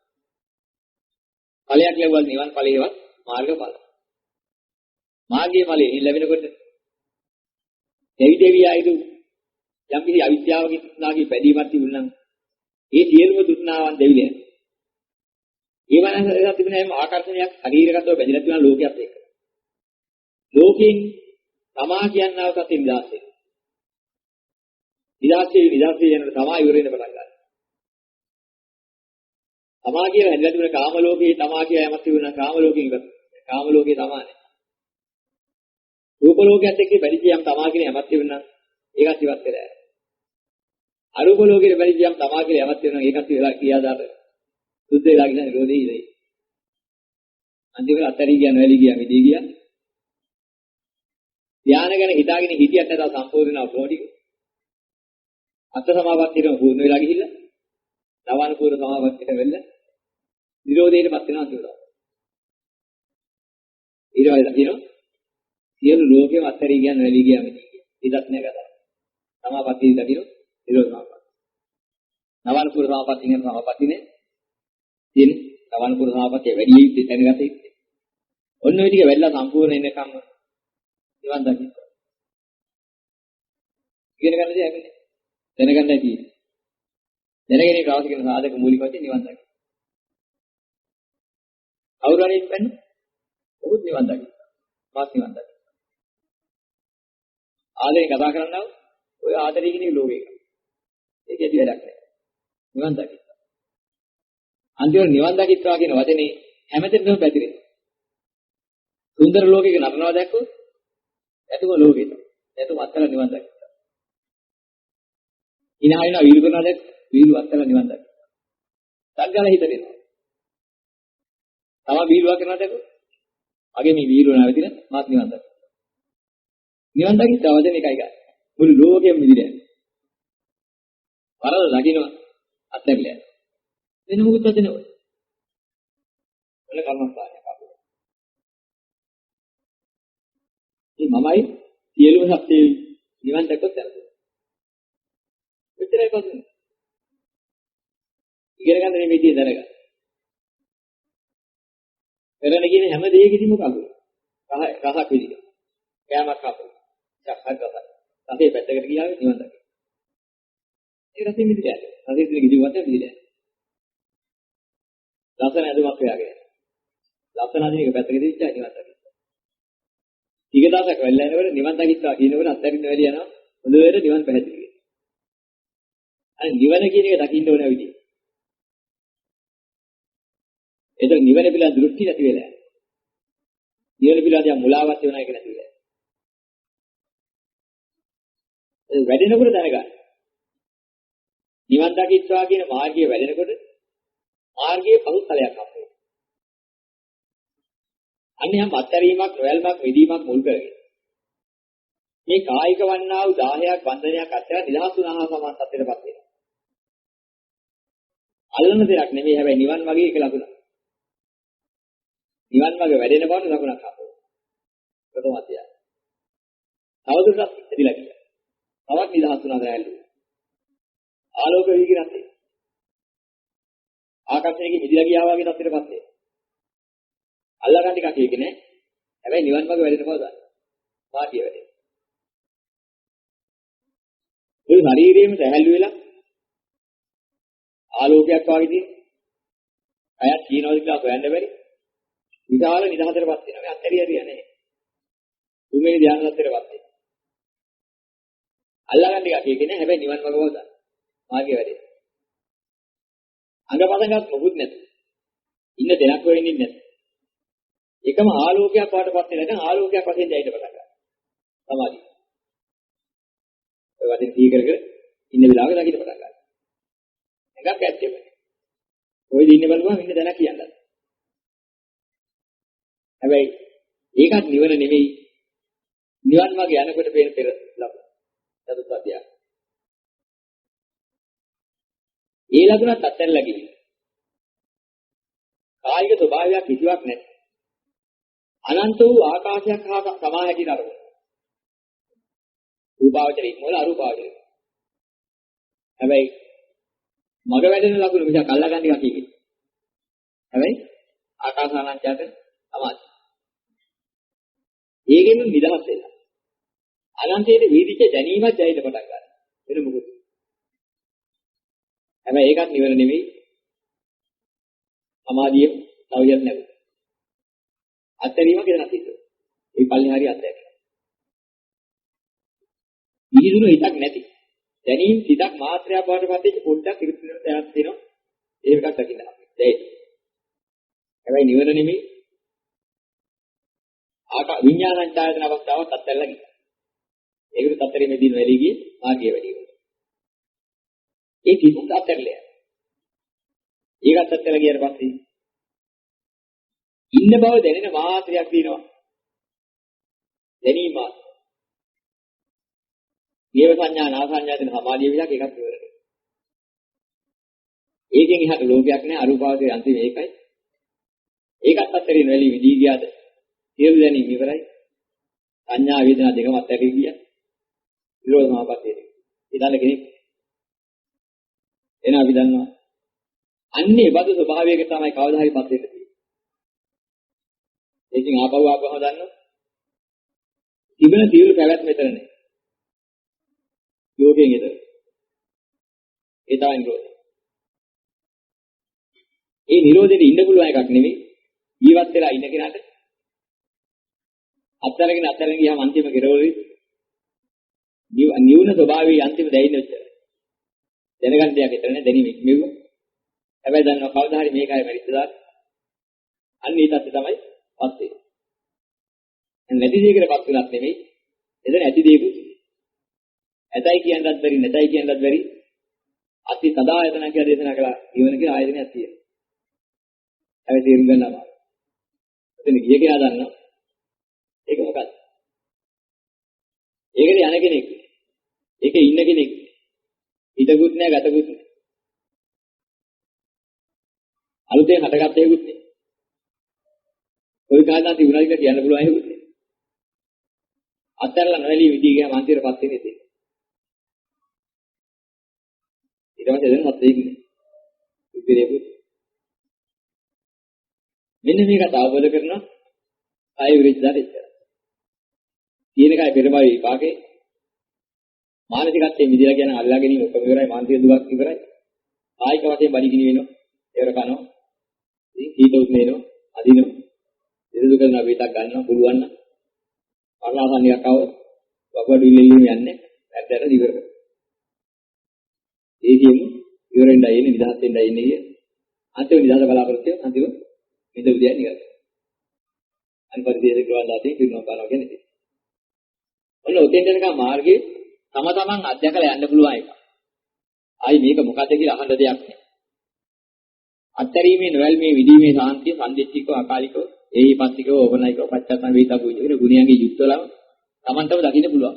ඵලයක් ලැබුවල් නිවන් ඵලයේවත් මාර්ගඵල. මාර්ගයේ ඵලයේ ලැබෙනකොට දෙවි ආයුධ යම් කිසි අවිද්‍යාවකින් නාගේ බැඳීමක් තිබුණා නම් ඒ සියලුම දුක්නාවන් දෙවිලෙන. ඒ වගේම තිබුණ හැම ආකර්ෂණයක් ශරීරගතව බැඳිලා තියෙන ලෝකයක් එක්ක. ලෝකයෙන් තමා කියනව සතිය නිදාස් වෙනවා. නිදාස් වෙනකොට තමා ඉවර වෙන පටන් ගන්නවා. තමා කියලා හැදලා තිබුණ කාම ලෝකේ තමා කියලා යමක් තිබුණා කාම ලෝකෙන් ඉවත්. කාම ලෝකේ තමානේ. රූප ලෝකයේත් එක්ක බැඳිච්ච යම් තමා කියලා යමක් තිබුණා ඒකත් ඉවත් වෙලා යනවා. අරූප ලෝකෙට බැඳිච්ච යම් තමා කියලා යමක් තිබුණා ඒකත් වෙලා ක්‍රියාදාර සුද්ධ වෙලා ගිහින් නිරෝධී ඉරේ. අන්තිමට අත්හැරී ගියා නොඇලී ගියා මිදී ගියා. ධානය ගැන හිතාගෙන හිටියත් නැතව සම්පූර්ණ අවබෝධික. අත්ත සමාපත්තියම පූර්ණ වෙලා ගිහිල්ලා නවානුපූර්ව සමාපත්තියට වෙන්න නිරෝධයටපත් වෙනවා කියලා. ඊට පස්සේ දකින්න සියලු ලෝකෙම අත්හැරී ගියන් වැළී ගියා මෙතන. ඉතත් නෑ කතාව. සමාපත්තිය දකින්න නිරෝධ සමාපත්තිය. නවනපුර සමාපත්තිය කියන සමාපත්තිය නේ. තියෙන්නේ නවනපුර සමාපත්තිය වැඩි යුත්තේ දැනගත යුත්තේ. ඔන්න ඔය ටික වෙල්ලා සම්පූර්ණ එන්නකම් නිවන් දකින්න. ඉගෙන ගන්න දෙයක් නෑ. දැනගන්නයි තියෙන්නේ. දැනගෙන ඉන්න අවශ්‍ය කරන සාධක මූලික වශයෙන් නිවන් දකින්න. කවුරු හරි ඉන්නේ ඔහුත් නිවන් දකින්න. මාත් නිවන් දකින්න. ආදරේ කතා කරන්නව ඔය ආදරේ කියන ලෝකේක. ඒක ඇති වැඩක් නෑ. නිවන් දකින්න. අන්තිමට නිවන් දකිත්වා කියන වචනේ හැමතැනම පැතිරෙනවා. සුන්දර ලෝකයක නටනවා දැක්කොත් එතුම ලෝකෙට. එතුම අත්තල නිවන් දකින්න. ඉනා වෙනවා වීරු කරනවා දැක්ක වීරු අත්තල නිවන් දකින්න. සංගාල හිත දෙනවා. තව වීරුවා කරනවා දැක්කොත් අගේ මේ වීරුව නැවතින මාත් නිවන් දකින්න. නිවන් දකින්න වචන එකයි ගන්න. මුළු ලෝකෙම මිදිලා යනවා. වරද දකින්න අත්හැරලා යනවා. වෙන මොකද දෙනවද? මොන කර්මස්ථානයක් අපෝ. මේ මමයි සියලුම සත්‍ය නිවන් දැක්කොත් යනවා. මෙච්චරයි කොහොමද? ඉගෙන ගන්න මේ විදිය දැනගන්න. කරන කියන හැම දෙයකදීම කලුව. රහක් විදිය. කෑමක් අපෝ. චක්කක් ගන්න. රසේ පැත්තකට ගියාම නිවන් දකින්න. ඒ රසේ මිදිලා යනවා. රසේ ඉතින් කිසිවක් නැහැ මිදිලා යනවා. ලස්සන ඇඳුමක් හොයාගෙන. ලස්සන අදින එක පැත්තක දිච්චා නිවන් දකින්න. ටික දවසක් වෙලා යනකොට නිවන් දකිත්වා කියනකොට අත්හැරින්න වැඩි යනවා. හොඳට නිවන් පැහැදිලි වෙනවා. අර නිවන කියන එක දකින්න ඕන විදිය. ඒක නිවන පිළිබඳ දෘෂ්ටි නැති වෙලා. නිවන පිළිබඳ මුලාවක් වෙනා එක නැති වෙලා. ඒ වැඩෙනකොට දැනගන්න. නිවන් දකිත්වා කියන මාර්ගය වැඩෙනකොට මාර්ගයේ පහුතලයක් අපේ. අන්නේ යම් අත්හැරීමක්, නොයල්මක්, විදීමක් මුල් කරගෙන. මේ කායික වන්නා වූ 10ක් බන්ධනයක් අත්හැර නිදහස් වුණා සමාන තත්ත්වයටපත් වෙනවා. අල්ලන දෙයක් නෙමෙයි හැබැයි නිවන් වගේ එක ලකුණක්. නිවන් වගේ වැඩෙන බවට ලකුණක් අපෝ. ප්‍රථමත්ය. තවදුරටත් ඉදිරියලා ගියා. තවත් නිදහස් වුණා දැල්ලු. ආලෝක වීගිරත් ඒ. ආකාශයේ මිදිලා ගියා වගේ තත්ත්වයටපත් වෙනවා. අල්ලා ගන්න ටිකක් ඒක නෑ. හැබැයි නිවන් මාර්ග වැඩෙන බව දන්න. මාර්ගය වැඩෙන. ඒ ශරීරයේම සැහැල්ලු වෙලා ආලෝකයක් වගේ තියෙන. අයත් කියනවාද කියලා හොයන්න බැරි. විශාල නිදහසටපත් වෙනවා. මේ අත්හැරිය හරියන්නේ නෑ. තුන්වෙනි ධ්‍යාන තත්ත්වයටපත් වෙනවා. අල්ලා ගන්න ටිකක් ඒක නෑ. හැබැයි නිවන් මාර්ග බව දන්න. මාර්ගය වැඩෙන. අඟපතංගත් මොකුත් නැත. ඉන්න දෙයක් වෙන්නේ නැත. එකම ආලෝකයක් වඩපත් වෙන නැත්නම් ආලෝකයක් වශයෙන් දැයිට පටන් ගන්නවා. සමාධිය. ඔය වදින් සී කර කර ඉන්න වෙලාවක දකින්න පටන් ගන්නවා. එකක් ඇත්තෙම. ඔය දින්නේ බලපුවම ඉන්න දැනක් කියන්නත්. හැබැයි ඒකත් නිවන නෙමෙයි. නිවන් මාර්ගය යනකොට පේන පෙර ලබන. චතුත්ථය. ඒ ලකුණත් අත්හැරලා ගිහින්. කායික ස්වභාවයක් කිසිවක් නැහැ. අනන්ත වූ ආකාශයක් හා සමා හැකි නරක. රූපාවචරේ මොළ අරූපාවචරේ. හැබැයි මග වැඩෙන ලකුණු මිසක් අල්ලගන්න එක කියෙන්නේ. හැබැයි ආකාසානංචයට සමාධි. ඒකෙන් නිදහස් වෙනවා. අනන්තයේ වීදිච්ච දැනීමක් ජයයට පටන් ගන්නවා. වෙන මොකද? හැබැයි ඒකත් නිවන නෙමෙයි. සමාධිය තවයක් නැගුණා. අත්හැරීමක් එතනක් තියෙනවා. ඒ පල්ලේ හරිය අත්හැරීම. විහිදුණු හිතක් නැති. දැනීම් හිතක් මාත්‍රයක් බවට පත් වෙච්ච පොඩ්ඩක් ඉරිසිනට දැනක් තියෙනවා. ඒක එකක් දකින්න අපිට. දැයි. හැබැයි නිවන නෙමෙයි. විඥානං ඡායතන අවස්ථාවක් අත්හැරලා ගියා. ඒකට අත්හැරීමේදී නොවැළී ගියේ මාර්ගය වැඩි වෙනවා. ඒ කිසිත් අත්හැරලා. ඒකත් අත්හැරලා ගියාට පස්සේ ඉන්න බව දැනෙන මාත්‍රයක් තියෙනවා. දැනීම. දේව සංඥා නා සංඥා දෙන සමාධිය විලක් එකක් ඉවරයි. ඒකෙන් එහාට ලෝකයක් නැහැ අරූපාවචරයේ අන්තිම ඒකයි. ඒකත් අතරින් වැලි විදී ගියාද? සියලු දැනීම ඉවරයි. සංඥා වේදනා දෙකම අතරින් ගියා. නිරෝධ සමාපත්තියට. ඊළඟ කෙනෙක් එන අපි දන්නවා. අන්නේ බදු ස්වභාවයක තමයි කවදා හරි පත් වෙන්න තියෙන්නේ. ඒකෙන් ආපහු දන්නවා. තිබෙන සියලු පැවැත්ම මෙතන නෑ. යෝගයෙන් ඉදර. ඒ තමයි නිරෝධය. ඒ නිරෝධෙට ඉන්න පුළුවන් එකක් නෙවෙයි. ජීවත් වෙලා ඉන්න කෙනාට අත්තරගෙන ගියාම අන්තිම කෙරවලේ නිවුන ස්වභාවයේ අන්තිම දැයින්න ඔච්චරයි. දැනගන්න දෙයක් හිතර නෑ දැනීමක් මෙව. හැබැයි දන්නවා කවදා හරි මේකයි මරිස්සලා. අන්න ඒ තත්ත්වය තමයි පත් වෙන්නේ. නැති දෙයකටපත් වෙනත් නෙමෙයි. එතන ඇති දෙයකුත්. ඇතයි කියන්නත් බැරි නැතයි කියන්නත් බැරි. අති සදායතන කියලා දේශනා කළා. ජීවන කියලා ආයතනයක් තියෙනවා. හැබැයි තේරුම් ගන්න අමාරුයි. එතන ගිය කෙනා දන්නවා. ඒක මොකක්ද? ඒකේ යන කෙනෙක්. ඒකේ ඉන්න කෙනෙක්. හිතකුත් නෑ ගතකුත් නෑ. අලුතෙන් හටගත්ත ඒකුත් නෑ. කොයි කාලෙන්ද තිබුණා කියලා කියන්න පුළුවන් ඒකුත් නෑ. අත්තරලා නොවැළී විදී ගියා මන්තිරපත් වෙන්නේ ඉතින්. ඊට පස්සේ දැන් මත් වෙන්නේ. ඉතිරේකුත්. මෙන්න මේකට අවබෝධ කරනවා ආය විරිච්ඡාට ඉච්චා. තියෙන එකයි පෙරබයි විපාකේ. මානසිකත්වයෙන් මිදලා කියන අල්ලා ගැනීම ඔක්කොම ඉවරයි. මානසික දුක් ඉවරයි. කායික වශයෙන් බඩගිනි වෙනවා. ඒවර කනවා. ඉතින් හීත උස්නේනවා. අදිනවා. ඉතින් දුක කරන වේතක් ගන්නවා පුළුවන් නම්. පරලාසන්නියක් ආව වගඩු ඉල්ලීම යන්නේ. ඇත්තට ඉවර කරනවා. ඒකෙම ඉවරෙන්ඩයි එන්නේ නිදහස් වෙන්නයි එන්නේ කිය. අන්තිම නිදහස බලාපොරොත්තු වෙන අන්තිම මිද උදයන් නිකන්. අන්පරිදේශ ග්‍රහණාදී පිරුණා බලනවා කියන්නේ. ඔන්න ඔතෙන් යනකම් මාර්ගයේ තම තමන් අධ්‍යක්ෂලා යන්න පුළුවන් එක. ආයි මේක මොකද්ද කියලා අහන්න දෙයක් නෑ. අත්තරීමේ නොවැල්මේ විදීමේ සාන්තිය සම්දිස්තිකව අකාලිකව ඒහිපස්තිකව ඕපනයිකව පච්චත්තන වේතකෝ කියන ගුණයන්ගේ යුක්තලම තමන්ටම දකින්න පුළුවන්.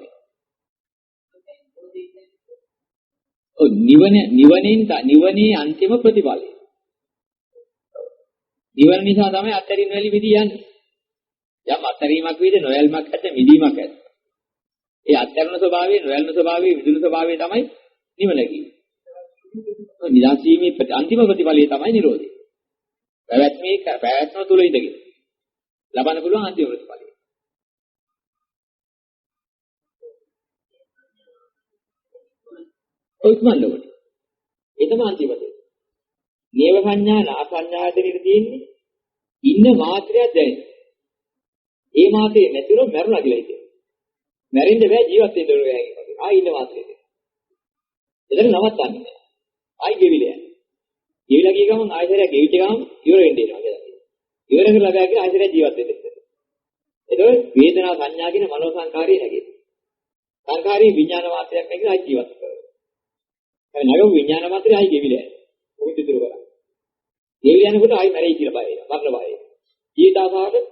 ඔව් නිවනේ අන්තිම ප්‍රතිඵලය. නිවන නිසා තමයි අත්තරින් වැලි විදී යන්නේ. යම් අත්තරීමක් වේද නොවැල්මක් ඇත මිදීමක් ඇත. ඒ අත්තරන ස්වභාවයේ නොවැළන ස්වභාවයේ විදුලු ස්වභාවයේ තමයි නිවන කියන්නේ. නිදාසීමේ අන්තිම ප්‍රතිඵලය තමයි නිරෝධය. පැවැත්ම තුල ඉඳගෙන ලබන්න පුළුවන් අන්තිම ප්‍රතිඵලය. ඔයිස්මන්ලෝඩ. ඒ තමයි අන්තිම දේ. නේව සංඥා නා සංඥා දෙකේ තියෙන්නේ ඉන්න මාත්‍රයක් දැනෙන. ඒ මාත්‍රේ නැතිව මැරුණා කියලා හිතේ. මැරෙන්න බෑ ජීවත් වෙන්න ඕනේ වගේ. ආයි ඉන්න මාත්‍රේ. එතන නවත්තන්නේ නෑ. ආයි ගෙවිලා යනවා. ගෙවිලා ගිය ගමන් ආයෙත් ගෙවිච්ච ගමන් ඉවර වෙන්න එනවා කියලා. ඉවර කරලා ගා කියලා ආයෙත් ජීවත් වෙන්න ඉතින්. එතකොට වේදනා සංඥා කියන මනෝ සංකාරයේ නැගෙන්නේ. සංකාරයේ විඥාන මාත්‍රයක් නැගිලා ආයි ජීවත් වෙනවා. ඒ නගම විඥාන මාත්‍රය ආයි ගෙවිලා යනවා. මොකද ඉතුරු කරන්නේ? ගෙවිලා යනකොට ආයි මැරෙයි කියලා බය වෙනවා. මරණ බය. ජීවිතාසාවට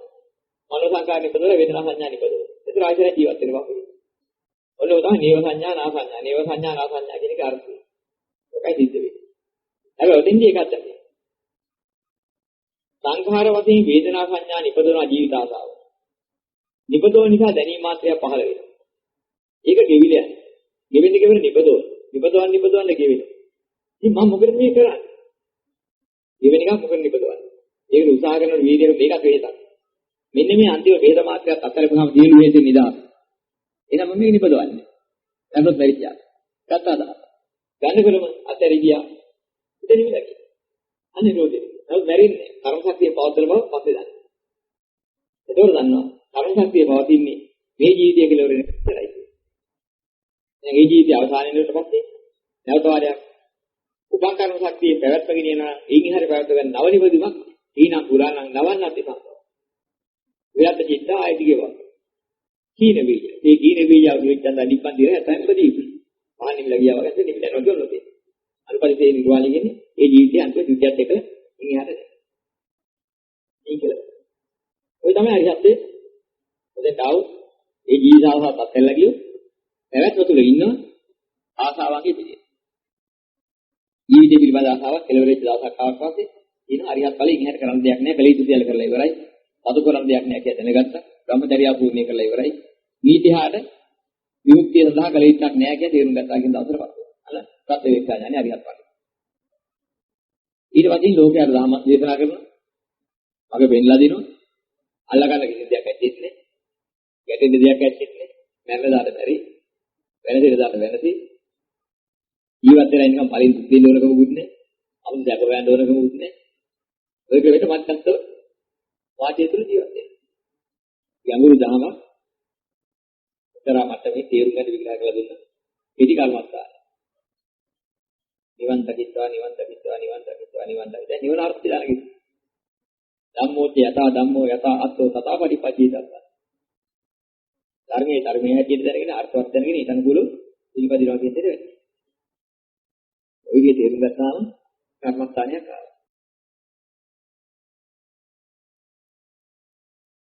මනෝ සංකාර නිපදවල වේදනා සංඥා නිපදවල. ඒතර ආයෙත් ජීවත් වෙනවා. ඔන්න ඔය තමයි නේව සංඥා නා සංඥා. නේව සංඥා නා සංඥා කියන එක අර්ථය. ඔකයි සිද්ධ වෙන්නේ. හැබැයි ඔතෙන්දී එකක් තමයි. සංඛාර වශයෙන් වේදනා සංඥා නිපදවන ජීවිත ආසාව. නිපදවන නිසා දැනීම මාත්‍රය පහළ වෙනවා. ඒක ගෙවිලා යනවා. ගෙවෙන්න නිපදවන. නිපදවන්න ගෙවෙනවා. ඉතින් මම මොකද මේ කරන්නේ? ගෙවෙන එක මොකද නිපදවන්නේ? ඒකට උත්සාහ කරන වීර්යය මේකත් වේදක්. මෙන්න මේ අන්තිම වේද මාත්‍රයක් අත්හැරපුවාම දිනු වේදේ නිදාන. එහෙනම් මම මේක නිපදවන්නේ. දැන්වත් මැරිච්චා. ගත්තාද? ගන්නකොටම අත්හැරී ගියා. ඉතින් නිවිලා ගියා. අනිරෝධය. නමුත් මැරෙන්නේ කර්ම ශක්තිය පවත්වන බව පස්සේ දන්නවා. ඒකෝර දන්නවා. කර්ම ශක්තිය පවතින්නේ මේ ජීවිතය කියලා වරෙන කරයි. දැන් මේ ජීවිතය අවසානයේ ඉන්නකොට පස්සේ නැවත වාරයක් උපකරණ ශක්තිය පැවැත්වගෙන යනවා. ඊගින් හරි පැවැත්ව ගන්න නව නිවදීමක් ඊනම් පුරාණං නවන්නත් එපා. විරත් චිත්ත ආයතිකේවා. කීන බීජ. මේ කීන බීජ අවුච්චන්ද නිප්පන් දිර ඇතැම්පදී. පානිවිලා ගියා වගේ නිවිලා නොගොනොත්. අනුපරිසේ නිර්වාණය කියන්නේ ඒ ජීවිතය අන්තිම විද්‍යාවත් එක්ක ඉන්හිහට නෑ. මේකල. ඔය තමයි අරිහත්ත්වයේ. ඔතෙන් තාව ඒ ජීවිතාවසත් අත්හැරලා ගියෝ. පැවැත්ම තුල ඉන්න ආසාවන්ගේ පිළියෙල. ජීවිතය පිළිබඳ ආසාවක් කෙලවරෙච්ච දවසක් ආවක් පස්සේ ඊන අරිහත් ඵලයෙන් ඉහට කරන්න දෙයක් නැහැ. කලීතු සියල්ල කරලා ඉවරයි. අතු කරන්න දෙයක් නැහැ කියලා දැනගත්තා. බ්‍රහ්මචර්යය පූර්ණේ කරලා ඉවරයි. ඊටිහාට විමුක්තිය සඳහා කලීතක් නැහැ කියලා තේරුම් ගත්තා කියන දවසට පස්සේ. අල සත්‍ය වේක්ෂාඥානේ අරිහත් ඵලය. ඊට පස්සේ ලෝකයට ධර්ම දේශනා කරනවා. මගේ වෙන්නලා දිනුවා. අල්ලගන්න කිසි දෙයක් ඇත්තෙත් නැහැ. ගැටෙන්න දෙයක් ඇත්තෙත් නැහැ. මැරෙන්න දාට බැරි. වෙන දෙයක් දාට වෙනසි. ජීවත් වෙලා ඉන්නකම් පරිදි දුක් දෙන්න ඕනකමකුත් නැහැ. අපිට දැක ගන්න ඕනකමකුත් නැහැ. ඔය කෙරෙට මත්තත්ව වාචය තුළ ජීවත් වෙනවා. යඟුරු දහම උතරා මට්ටමේ තේරුම් ගන්න විග්‍රහ කරලා දුන්නා. පිටි කර්මස්ථාන. නිවන් දකිත්වා නිවන් දකිත්වා නිවන් දකිත්වා නිවන් දකිත්වා. දැන් නිවන අර්ථය දාන කිව්වා. ධම්මෝච යතා ධම්මෝ යතා අත්තෝ තථා පටිපජ්ජේතත්ත. ධර්මයේ හැටියට දැනගෙන අර්ථවත් දැනගෙන ඊට අනුකූලව පිළිපදිනවා කියන දේ වෙන්නේ. ඔය විදිහට තේරුම් ගත්තාම කර්මස්ථානයක් ආවා.